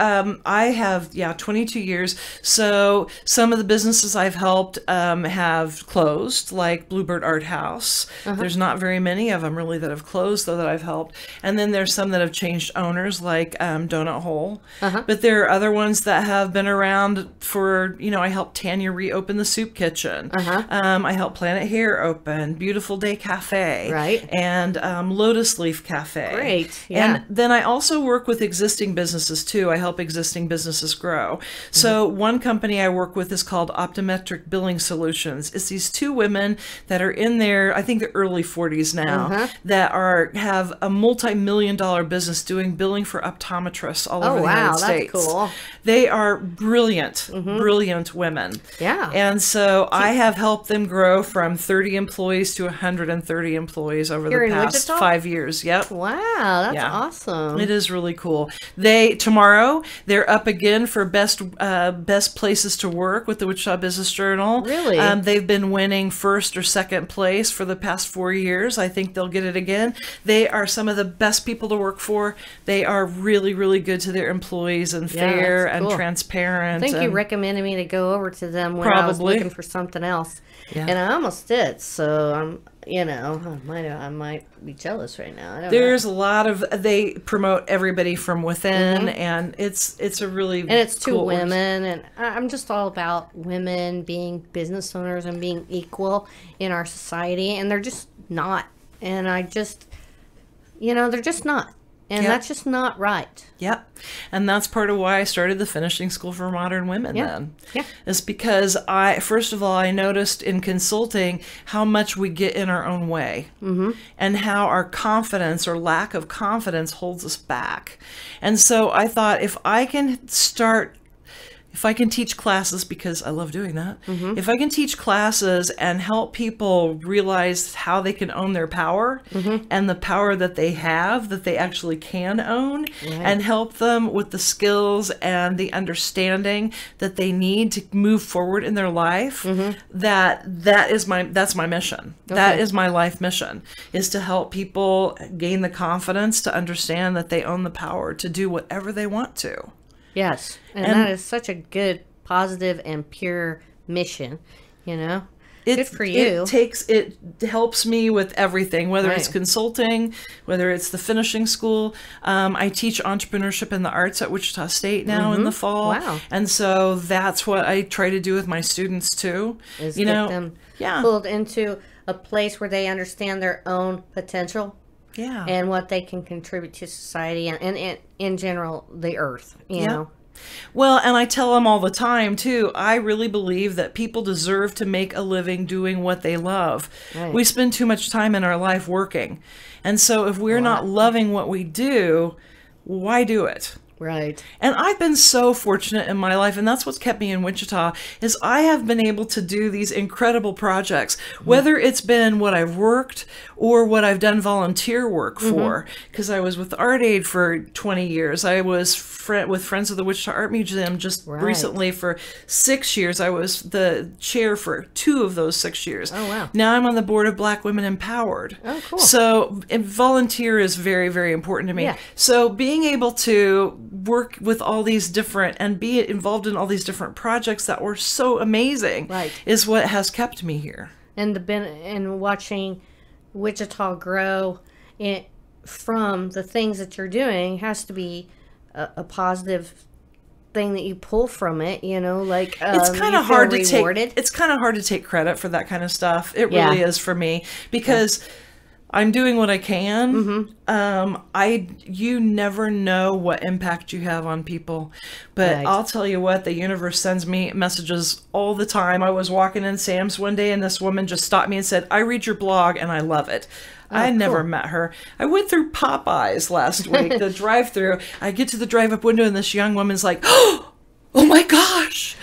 I have, 22 years. So some of the businesses I've helped have closed, like Bluebird Art House. There's not very many of them really that have closed, though, that I've helped. And then there's some that have changed owners, like Donut Hole. But there are other ones that have been around for, I helped Tanya reopen the soup kitchen. I helped Planet Hair open, Beautiful Day Cafe. Right. And Lotus Leaf Cafe. Great. Yeah. And then I also work with existing businesses too. I help existing businesses grow. So one company I work with is called Optometric Billing Solutions. It's these two women that are in their, I think the early 40s now, that have a multi-million-dollar business doing billing for optometrists all over the United States. That's cool. They are brilliant, brilliant women. Yeah. And so I have helped them grow from 30 employees to 130 employees over the past 5 years. Yep. Wow, that's awesome. It is really cool. Tomorrow they're up again for best places to work with the Wichita Business Journal. Really? They've been winning first or second place for the past 4 years. I think they'll get it again. They are some of the best people to work for. They are really, really good to their employees and fair and transparent. I think you recommended me to go over to them when I was looking for something else. Yeah. And I almost did, so I might be jealous right now. I don't know. They promote everybody from within, and it's a really and it's two women, and I'm just all about women being business owners and being equal in our society, and they're just not, and they're just not. And that's just not right. Yep. And that's part of why I started the Finishing School for Modern Women then. Yeah. It's because first of all, I noticed in consulting how much we get in our own way and how our confidence or lack of confidence holds us back. And so I thought if I can teach classes, because I love doing that, if I can teach classes and help people realize how they can own their power and the power that they have, that they actually can own, and help them with the skills and the understanding that they need to move forward in their life, that's my mission. Okay. That is my life mission, is to help people gain the confidence to understand that they own the power to do whatever they want to. Yes, and that is such a good, positive, and pure mission, Good for you. It helps me with everything, whether it's consulting, whether it's the finishing school. I teach entrepreneurship in the arts at Wichita State now in the fall. Wow. And so that's what I try to do with my students too. Is get them pulled into a place where they understand their own potential. Yeah. and what they can contribute to society and in general, the earth, you know. Well, and I tell them all the time, too, I really believe that people deserve to make a living doing what they love. Right. We spend too much time in our life working. And so if we're not loving what we do, why do it? Right. And I've been so fortunate in my life, and that's what's kept me in Wichita, is I have been able to do these incredible projects, whether it's been what I've worked or what I've done volunteer work for, because I was with Art Aid for 20 years. I was with Friends of the Wichita Art Museum just recently for 6 years. I was the chair for 2 of those 6 years. Oh, wow. Now I'm on the board of Black Women Empowered. Oh, cool. So volunteer is very, very important to me. Yeah. So being able to work with all these different and be involved in all these different projects that were so amazing is what has kept me here. And watching Wichita grow from the things that you're doing has to be a positive thing that you pull from it, you know, like it's kind of hard to take. It's kind of hard to take credit for that kind of stuff. It really is for me because I'm doing what I can. You never know what impact you have on people, but I'll tell you what, the universe sends me messages all the time. I was walking in Sam's one day and this woman just stopped me and said, "I read your blog and I love it." I never met her. I went through Popeyes last week, the drive-through. I get to the drive-up window and this young woman's like, "Oh my gosh,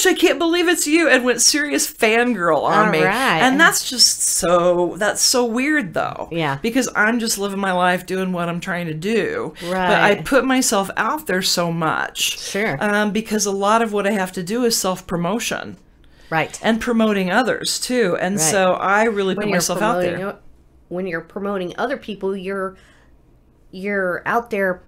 I can't believe it's you," and went serious fangirl on me. And that's just so weird though. Yeah. Because I'm just living my life doing what I'm trying to do. But I put myself out there so much. Sure. Because a lot of what I have to do is self-promotion. Right. And promoting others too. And so I really put myself out there. When you're promoting other people, you're out there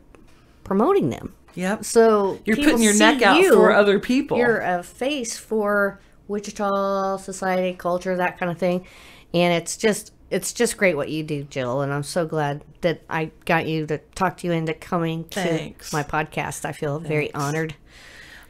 promoting them. Yep. So you're putting your neck out for other people. You're a face for Wichita society, culture, that kind of thing. And it's just great what you do, Jill. And I'm so glad that I got you to talk to you into coming to my podcast. I feel very honored.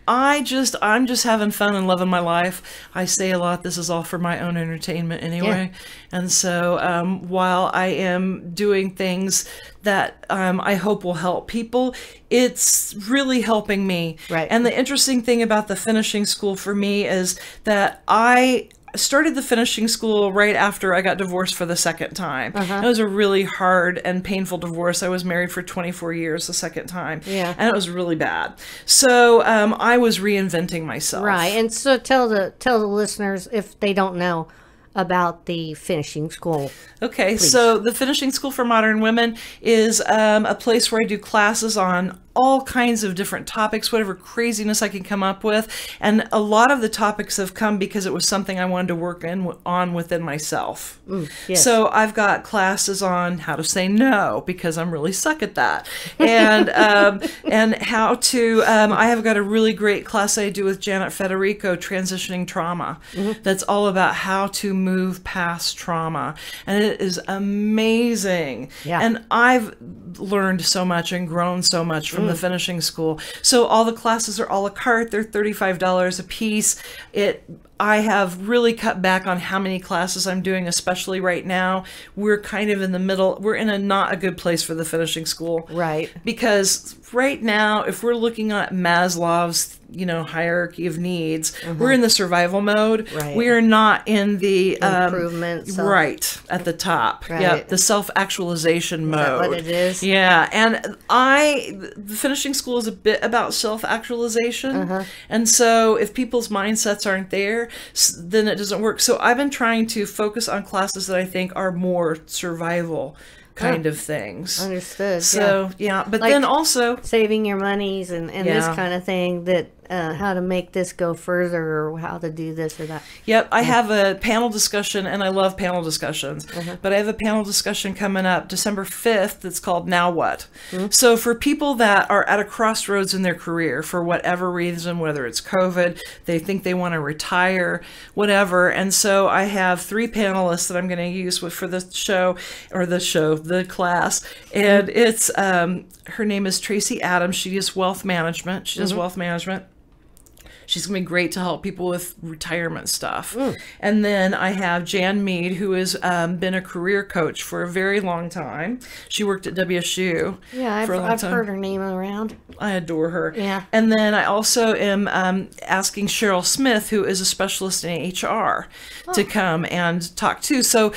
I'm just having fun and loving my life. I say a lot, this is all for my own entertainment anyway. And so while I am doing things that I hope will help people, it's really helping me. Right. And the interesting thing about the finishing school for me is that I started the finishing school right after I got divorced for the second time. It was a really hard and painful divorce. I was married for 24 years the second time. Yeah. And it was really bad. So I was reinventing myself. Right. And so tell the listeners, if they don't know, about the finishing school. Okay, please. So the Finishing School for Modern Women is a place where I do classes on all kinds of different topics, whatever craziness I can come up with. And a lot of the topics have come because it was something I wanted to work on within myself. Yes. So I've got classes on how to say no, because I'm really suck at that. And and how to, I have got a really great class I do with Janet Federico, Transitioning Trauma. That's all about how to move past trauma. And it is amazing. Yeah. And I've learned so much and grown so much from the finishing school. So all the classes are a la carte. They're $35 a piece. I have really cut back on how many classes I'm doing, especially right now. We're kind of in the middle. We're in a not a good place for the finishing school. Right. Because right now, if we're looking at Maslow's, hierarchy of needs, we're in the survival mode. Right. We are not in the improvement. Right at the top. Right. Yeah, the self-actualization mode. Is that what it is? Yeah, and the finishing school is a bit about self-actualization, and so if people's mindsets aren't there, then it doesn't work. So I've been trying to focus on classes that I think are more survival kind of things. Understood. So but like, then also saving your monies and this kind of thing, that how to make this go further or how to do this or that. Yep, I have a panel discussion, and I love panel discussions, but I have a panel discussion coming up December 5th that's called Now What? So for people that are at a crossroads in their career for whatever reason, whether it's COVID, they think they want to retire, whatever, and so I have 3 panelists that I'm going to use for the class, and it's her name is Tracy Adams. She does wealth management. She's going to be great to help people with retirement stuff. And then I have Jan Mead, who has been a career coach for a very long time. She worked at WSU for a long I've time. heard her name around. I adore her. Yeah. And then I also am asking Cheryl Smith, who is a specialist in HR, to come and talk too. So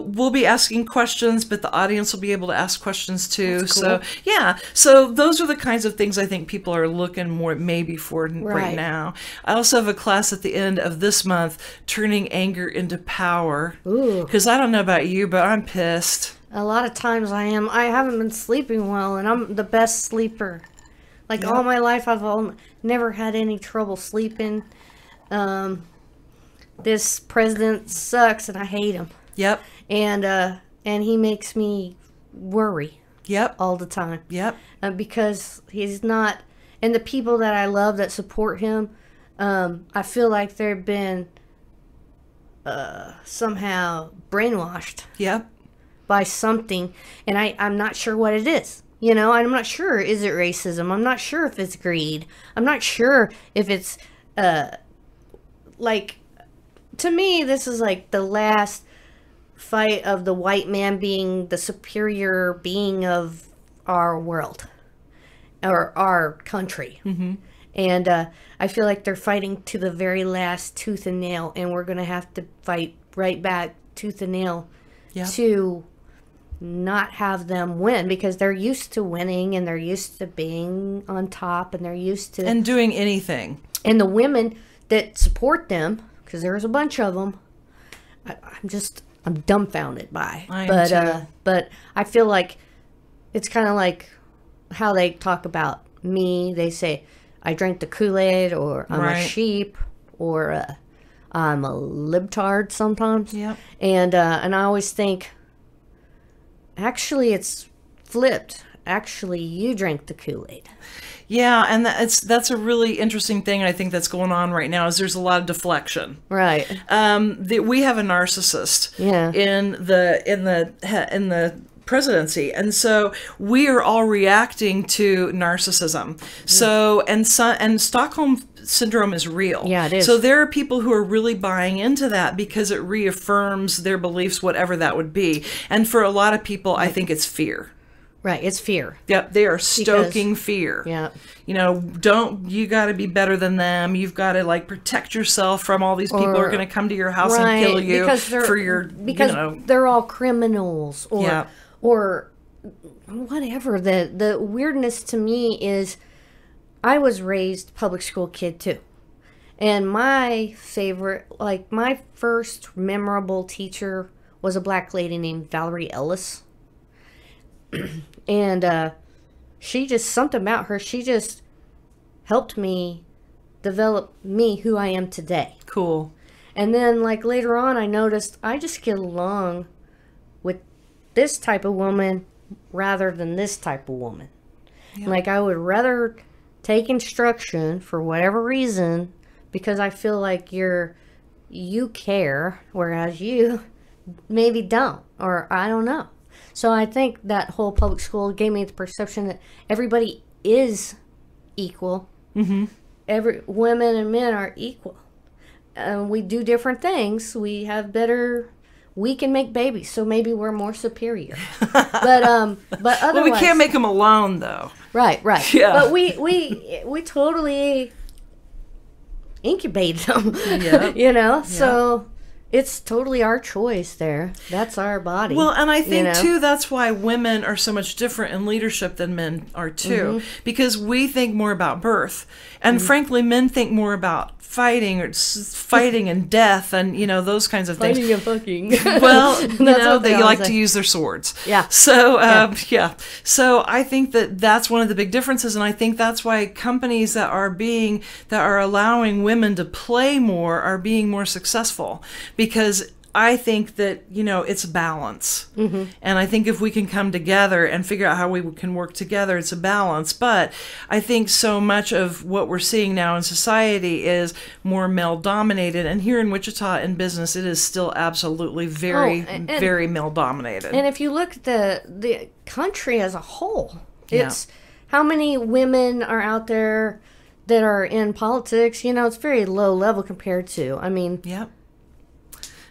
we'll be asking questions, but the audience will be able to ask questions too. That's cool. So yeah. So those are the kinds of things I think people are looking more maybe for right now. I also have a class at the end of this month, turning anger into power. Ooh. Because I don't know about you, but I'm pissed. A lot of times I am. I haven't been sleeping well, and I'm the best sleeper. Like all my life, I've never had any trouble sleeping. This president sucks, and I hate him. Yep. And he makes me worry. Yep. All the time. Yep. Because he's not, and the people that I love that support him, I feel like they've been somehow brainwashed. Yep. By something, and I'm not sure what it is. You know, I'm not sure. Is it racism? I'm not sure if it's greed. I'm not sure if it's like, to me, this is like the last fight of the white man being the superior being of our world or our country. Mm-hmm. And I feel like they're fighting to the very last tooth and nail, and we're going to have to fight right back tooth and nail to not have them win, because they're used to winning and they're used to being on top and they're used to and doing anything. And the women that support them, because there's a bunch of them, I'm dumbfounded by. But I feel like it's kind of like how they talk about me. They say I drank the Kool-Aid, or I'm a sheep, or I'm a libtard sometimes. Yep. And I always think, actually, it's flipped. Actually, you drank the Kool-Aid. Yeah, and that's a really interesting thing, and I think that's going on right now. Is there's a lot of deflection. Right. We have a narcissist. In the presidency, and so we are all reacting to narcissism. So and Stockholm syndrome is real. Yeah, it is. So there are people who are really buying into that because it reaffirms their beliefs, whatever that would be. And for a lot of people, I think it's fear. Right, it's fear. Yep, they are stoking fear. Yeah. You know, you got to be better than them. You've got to like protect yourself from all these people who are going to come to your house and kill you because they're all criminals or whatever. The weirdness to me is, I was raised public school kid too. And my favorite, like my first memorable teacher was a black lady named Valerie Ellis. And she just, something about her, she just helped me develop me who I am today. Cool. And then like later on, I noticed I just get along with this type of woman rather than this type of woman. Yeah. Like I would rather take instruction for whatever reason, because I feel like you care, whereas you maybe don't, or I don't know. So I think that whole public school gave me the perception that everybody is equal. Mm-hmm. Women and men are equal. We do different things. We can make babies, so maybe we're more superior. But otherwise, well, we can't make them alone, though. Right. Yeah. But we totally incubate them. Yeah. You know, so it's totally our choice there. That's our body. Well, and I think, too, that's why women are so much different in leadership than men are, too. Mm-hmm. Because we think more about birth. And frankly, men think more about fighting and death and, those kinds of things. Fighting and fucking. Well, they like to use their swords. Yeah. So, So I think that's one of the big differences. And I think that's why companies that are allowing women to play more are being more successful. Because I think that, it's balance. Mm-hmm. And I think if we can come together and figure out how we can work together, it's a balance. But I think so much of what we're seeing now in society is more male-dominated. And here in Wichita in business, it is still absolutely very, very male-dominated. And if you look at the country as a whole, it's how many women are out there that are in politics, it's very low level compared to, Yep.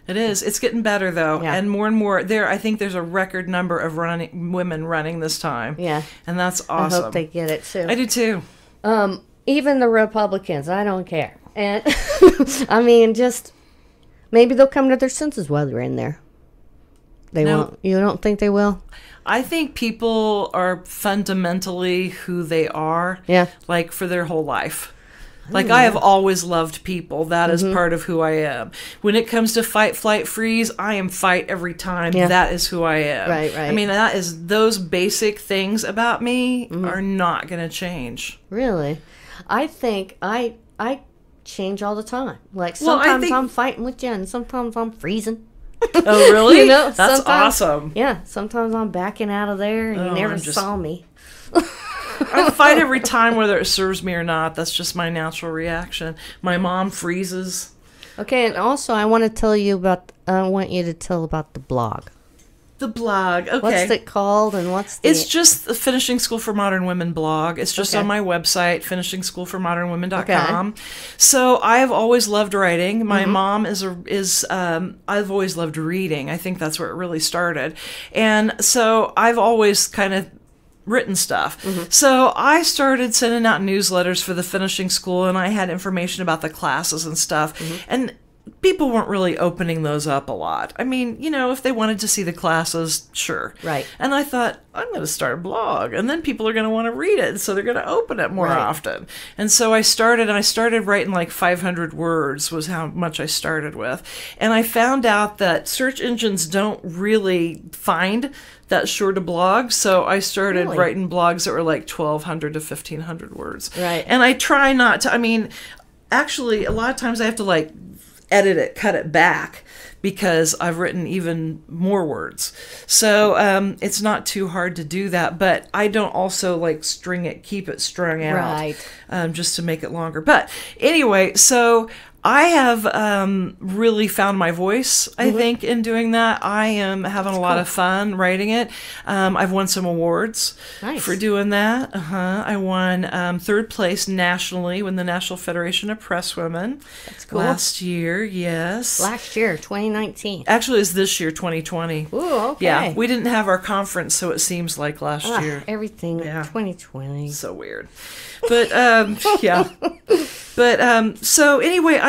It is. It's getting better, though. Yeah. And more. I think there's a record number of women running this time. Yeah. And that's awesome. I hope they get it, too. I do, too. Even the Republicans, I don't care. And, just, maybe they'll come to their senses while they're in there. They won't. You don't think they will? I think people are fundamentally who they are. Yeah. Like, for their whole life. Like, I have always loved people. That is part of who I am. When it comes to fight, flight, freeze, I am fight every time. Yeah. That is who I am. Right. Those basic things about me are not going to change. Really? I think I change all the time. Like, sometimes I'm fighting with you, and sometimes I'm freezing. Oh, really? That's awesome. Yeah, sometimes I'm backing out of there, and you never saw me. I fight every time, whether it serves me or not. That's just my natural reaction. My mom freezes. Okay, and also I want you to tell about the blog. The blog, okay. What's it called, and It's just the Finishing School for Modern Women blog. It's just on my website, finishingschoolformodernwomen.com. Okay. So I have always loved writing. My mom I've always loved reading. I think that's where it really started. And so I've always kind of written stuff. So I started sending out newsletters for the finishing school, and I had information about the classes and stuff. And people weren't really opening those up a lot. If they wanted to see the classes, sure. Right. And I thought, I'm going to start a blog, and then people are going to want to read it, so they're going to open it more often. And so I started writing like 500 words was how much I started with. And I found out that search engines don't really find that short a blog, so I started writing blogs that were like 1,200 to 1,500 words. Right. And I try not to, actually, a lot of times I have to like edit it, cut it back, because I've written even more words. So it's not too hard to do that, but I don't also like keep it strung out, just to make it longer. But anyway, so I have really found my voice, I think, in doing that. I am having a lot of fun writing it. I've won some awards for doing that. I won 3rd place nationally with the National Federation of Press Women. That's cool. Last year, yes. Last year, 2019. Actually, it's this year, 2020. Ooh, okay. Yeah, we didn't have our conference, so it seems like last year. Everything, 2020. So weird. But, yeah. But, so anyway,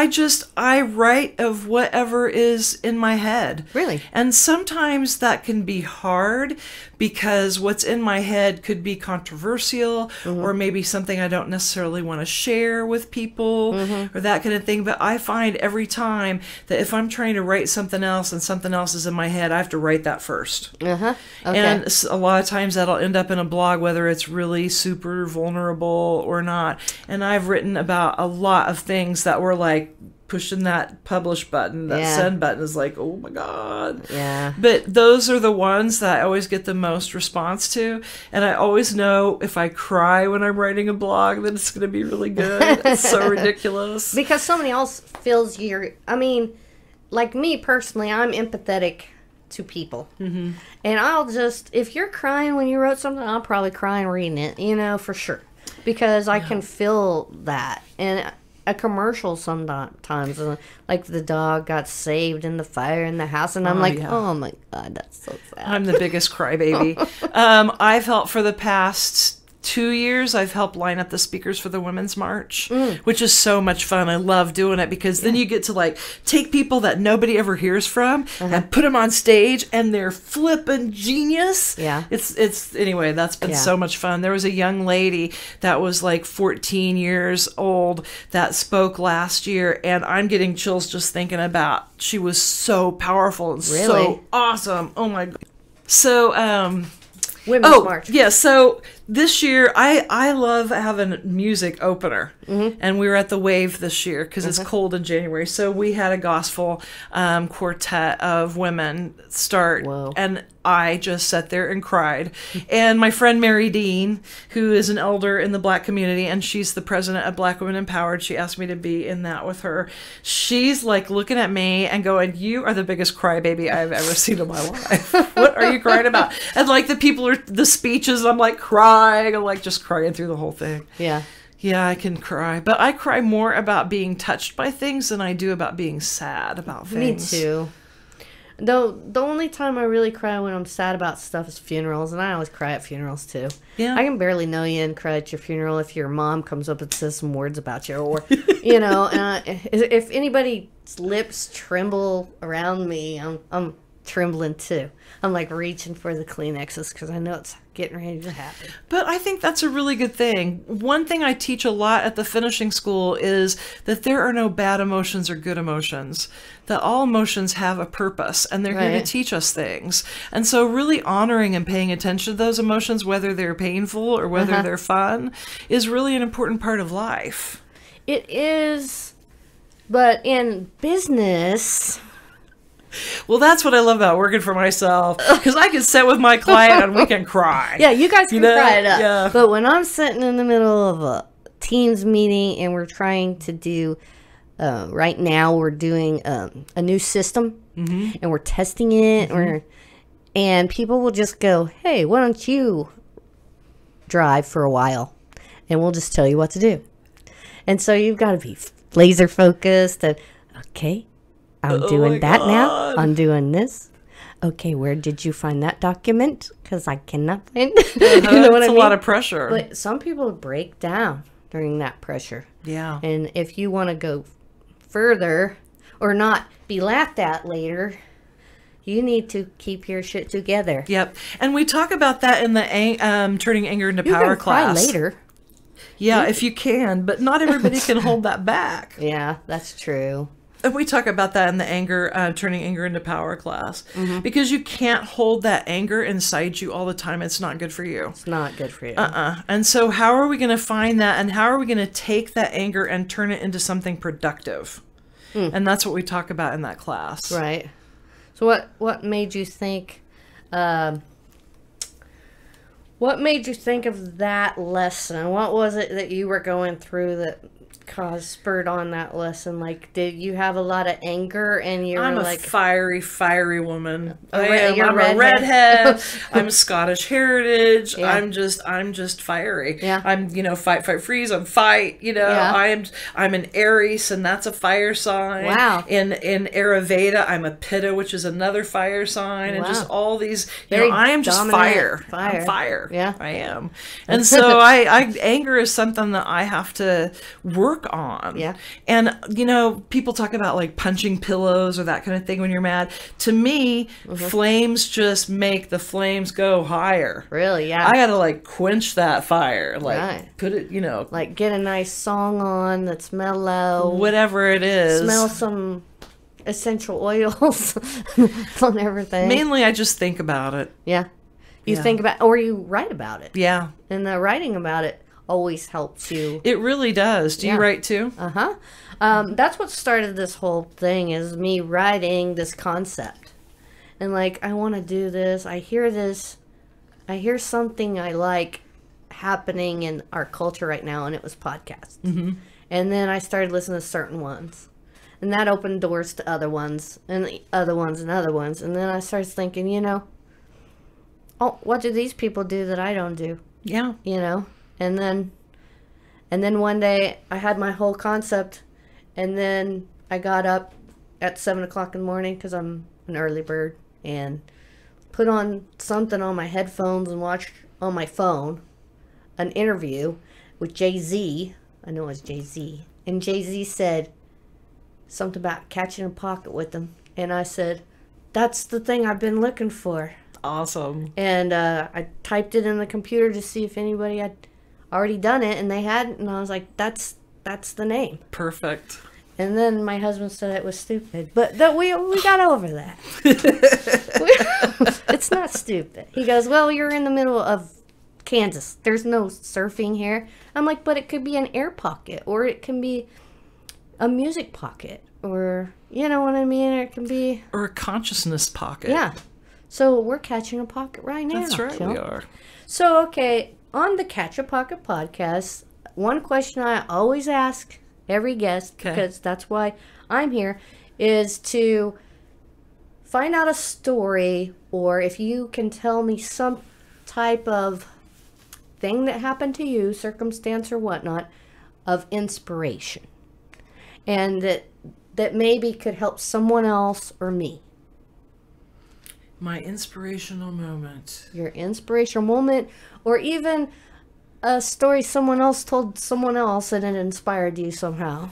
I write of whatever is in my head. Really? And sometimes that can be hard because what's in my head could be controversial or maybe something I don't necessarily want to share with people or that kind of thing. But I find every time that if I'm trying to write something else and something else is in my head, I have to write that first. Okay. And a lot of times that'll end up in a blog, whether it's really super vulnerable or not. And I've written about a lot of things that were like pushing that publish button, that send button is like, oh my God. Yeah. But those are the ones that I always get the most response to. And I always know if I cry when I'm writing a blog, that it's going to be really good. It's so ridiculous. Because somebody else feels like me personally, I'm empathetic to people. And I'll if you're crying when you wrote something, I'll probably cry and reading it, for sure. Because I can feel that. And a commercial sometimes, like the dog got saved in the fire in the house, and I'm oh my God, that's so sad. I'm the biggest crybaby. I've helped for the past 2 years. I've helped line up the speakers for the Women's March, which is so much fun. I love doing it because then you get to like take people that nobody ever hears from and put them on stage, and they're flippin' genius. Yeah, it's anyway. That's been so much fun. There was a young lady that was like 14 years old that spoke last year, and I'm getting chills just thinking about. She was so powerful and so awesome. Oh my God. So Women's March. Yeah, so this year, I love having music opener. And we were at the Wave this year because it's cold in January. So we had a gospel quartet of women start. Whoa. And I just sat there and cried. And my friend Mary Dean, who is an elder in the Black community, and she's the president of Black Women Empowered, she asked me to be in that with her. She's like looking at me and going, "You are the biggest crybaby I've ever seen in my life. What are you crying about?" And like the speeches, I'm like crying. I'm like just crying through the whole thing. Yeah. Yeah, I can cry. But I cry more about being touched by things than I do about being sad about things. Me too. Though the only time I really cry when I'm sad about stuff is funerals, and I always cry at funerals too. Yeah. I can barely know you and cry at your funeral if your mom comes up and says some words about you, or you know, if anybody's lips tremble around me, I'm trembling too. I'm like reaching for the Kleenexes because I know it's getting ready to happen. But I think that's a really good thing. One thing I teach a lot at the finishing school is that there are no bad emotions or good emotions. That all emotions have a purpose and they're here to teach us things. And so really honoring and paying attention to those emotions, whether they're painful or whether they're fun, is really an important part of life. It is, but in business... Well, that's what I love about working for myself, because I can sit with my client and we can cry. Yeah, you guys can cry it up. Yeah. But when I'm sitting in the middle of a Teams meeting and we're trying to do, right now we're doing a new system and we're testing it, and people will just go, hey, why don't you drive for a while and we'll just tell you what to do. And so you've got to be laser focused and, okay, I'm doing that now. I'm doing this. Okay, where did you find that document? Because I cannot find it. You know what I mean? A lot of pressure. But some people break down during that pressure. Yeah. And if you want to go further or not be laughed at later, you need to keep your shit together. Yep. And we talk about that in the turning anger into power class. Cry later. Yeah, if you can, but not everybody can hold that back. Yeah, that's true. And we talk about that in the anger, turning anger into power class, because you can't hold that anger inside you all the time. It's not good for you. It's not good for you. And so how are we going to find that, and how are we going to take that anger and turn it into something productive? And that's what we talk about in that class. Right. So what made you think, what made you think of that lesson? What was it that you were going through that spurred on that lesson? Like, did you have a lot of anger and you're like... I'm a fiery woman. You're I'm a redhead. I'm Scottish heritage. Yeah. I'm just fiery. Yeah. I'm, fight, freeze. I'm fight, Yeah. I'm an Aries, and that's a fire sign. Wow. In Ayurveda, I'm a Pitta, which is another fire sign. And just all these, I am just fire. I'm fire. Yeah. I am. And so anger is something that I have to work on. Yeah. And people talk about like punching pillows or that kind of thing when you're mad. To me, flames just make the flames go higher. Really? Yeah. I gotta like quench that fire, like put it, like get a nice song on that's mellow, whatever it is. Smell some essential oils on everything. Mainly I just think about it. Yeah. You think about, or you write about it. Yeah. And the writing about it always helps you. It really does. Do you write too? That's what started this whole thing, is me writing this concept. And like, I want to do this. I hear something I like happening in our culture right now, and it was podcasts. And then I started listening to certain ones. And that opened doors to other ones, and the other ones, and other ones. And then I started thinking, oh, what do these people do that I don't do? Yeah. And then one day I had my whole concept, and then I got up at 7 o'clock in the morning because I'm an early bird, and put on something on my headphones and watched on my phone an interview with Jay-Z. I know it was Jay-Z. And Jay-Z said something about catching a pocket with him. And I said, that's the thing I've been looking for. Awesome. And I typed it in the computer to see if anybody had already done it, and they hadn't, and I was like, that's the name. Perfect. And then my husband said it was stupid, but we got over that. It's not stupid. He goes, well, you're in the middle of Kansas. There's no surfing here. I'm like, but it could be an air pocket, or it can be a music pocket, or you know what I mean? Or it can be... Or a consciousness pocket. Yeah. So we're catching a pocket right now. That's right, we are. So, okay, on the Catch a Pocket podcast, one question I always ask every guest, because that's why I'm here, is to find out a story, or if you can tell me some type of thing that happened to you, circumstance or whatnot, of inspiration, and that maybe could help someone else or me. My inspirational moment. Your inspirational moment, or even a story someone else told someone else and it inspired you somehow.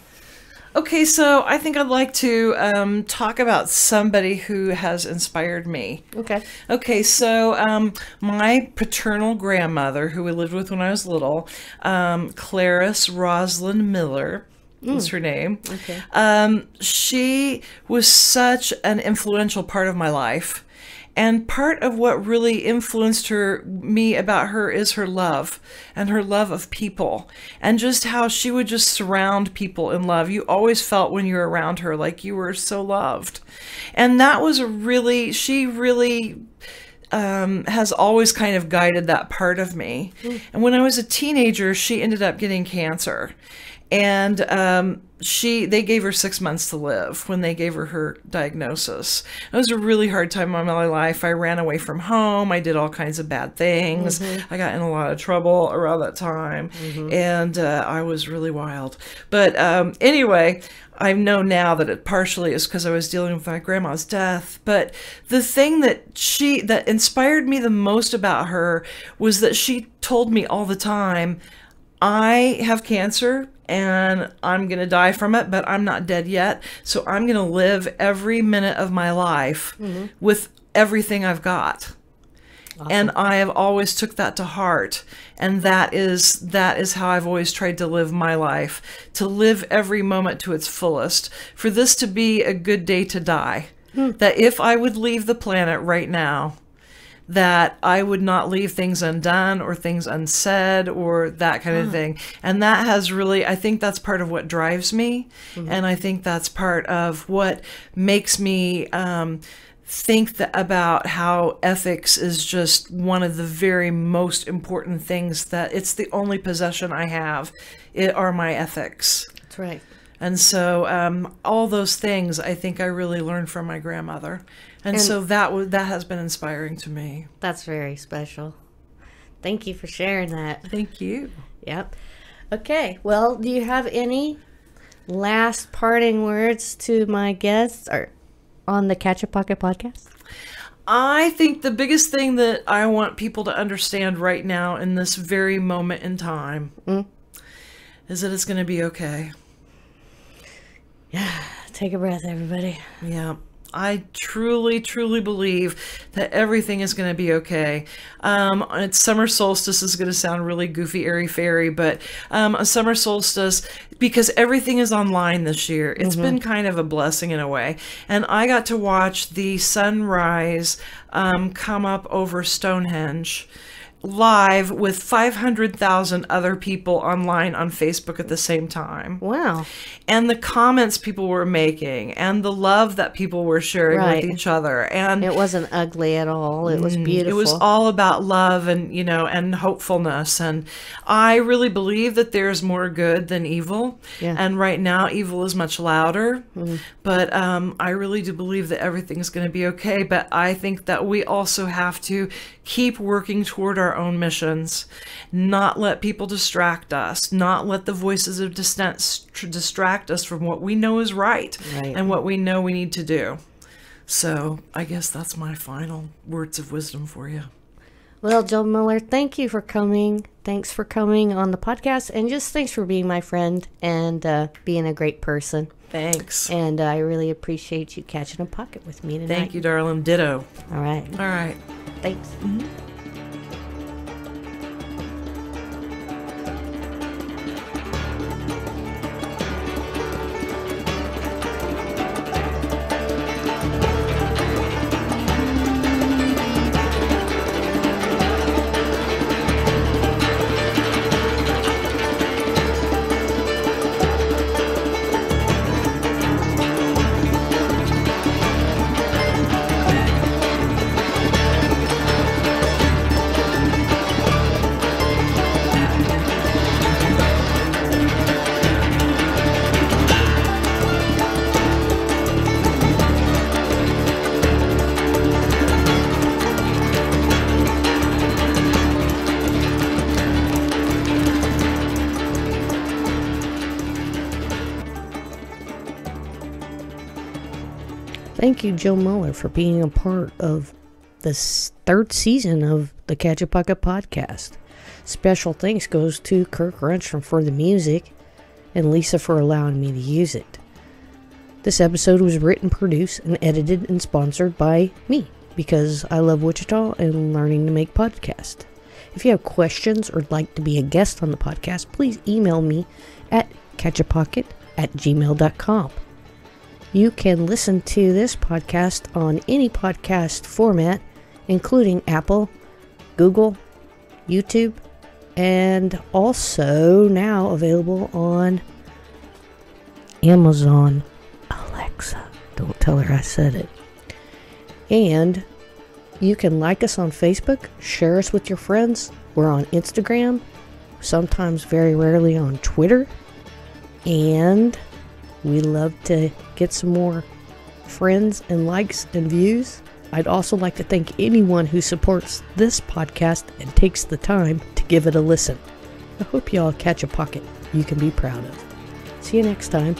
Okay, so I think I'd like to talk about somebody who has inspired me. Okay. Okay, so my paternal grandmother, who we lived with when I was little, Clarice Rosalind Miller, was her name. Okay. She was such an influential part of my life. And part of what really influenced me about her is her love and her love of people, and just how she would just surround people in love. You always felt when you were around her like you were so loved. And that was she really has always kind of guided that part of me. And when I was a teenager, she ended up getting cancer. And they gave her 6 months to live when they gave her diagnosis. It was a really hard time in my life. I ran away from home. I did all kinds of bad things. I got in a lot of trouble around that time. And I was really wild. But anyway, I know now that it partially is because I was dealing with my grandma's death. But the thing that inspired me the most about her was that she told me all the time, I have cancer and I'm going to die from it, but I'm not dead yet. So I'm going to live every minute of my life with everything I've got. Awesome. And I have always took that to heart. And that is how I've always tried to live my life, to live every moment to its fullest, for this to be a good day to die. That if I would leave the planet right now, that I would not leave things undone or things unsaid or that kind of thing. And that has really, I think that's part of what drives me. And I think that's part of what makes me think about how ethics is just one of the very most important things, that it's the only possession I have, are my ethics. That's right. And so all those things I think I really learned from my grandmother. And so that has been inspiring to me. That's very special. Thank you for sharing that. Thank you. Yep. Okay. Well, do you have any last parting words to my guests or on the Catch a Pocket podcast? I think the biggest thing that I want people to understand right now in this very moment in time is that it's going to be okay. Yeah. Take a breath, everybody. Yeah. I truly, truly believe that everything is going to be okay. It's summer solstice is going to sound really goofy, airy-fairy, but a summer solstice, because everything is online this year, it's been kind of a blessing in a way. And I got to watch the sunrise come up over Stonehenge live with 500,000 other people online on Facebook at the same time. Wow. And the comments people were making and the love that people were sharing with each other. And it wasn't ugly at all. It was beautiful. It was all about love and, and hopefulness. And I really believe that there's more good than evil. Yeah. And right now, evil is much louder. But I really do believe that everything's going to be okay. But I think that we also have to keep working toward our own missions, not let people distract us, not let the voices of dissent distract us from what we know is right and what we know we need to do. So I guess that's my final words of wisdom for you. Well, Jill Miller, thank you for coming. Thanks for coming on the podcast, and just thanks for being my friend and being a great person. Thanks. And I really appreciate you catching a pocket with me tonight. Thank you, darling. Ditto. All right. All right. Thanks. Thank you, Joe Muller, for being a part of this third season of the Catch a Pocket podcast. Special thanks goes to Kirk Runstrom for the music and Lisa for allowing me to use it. This episode was written, produced, and edited and sponsored by me because I love Wichita and learning to make podcasts. If you have questions or would like to be a guest on the podcast, please email me at catchapocket@gmail.com. You can listen to this podcast on any podcast format, including Apple, Google, YouTube, and also now available on Amazon Alexa. Don't tell her I said it. And you can like us on Facebook, share us with your friends. We're on Instagram, sometimes very rarely on Twitter. And we love to get some more friends and likes and views. I'd also like to thank anyone who supports this podcast and takes the time to give it a listen. I hope you all catch a pocket you can be proud of. See you next time.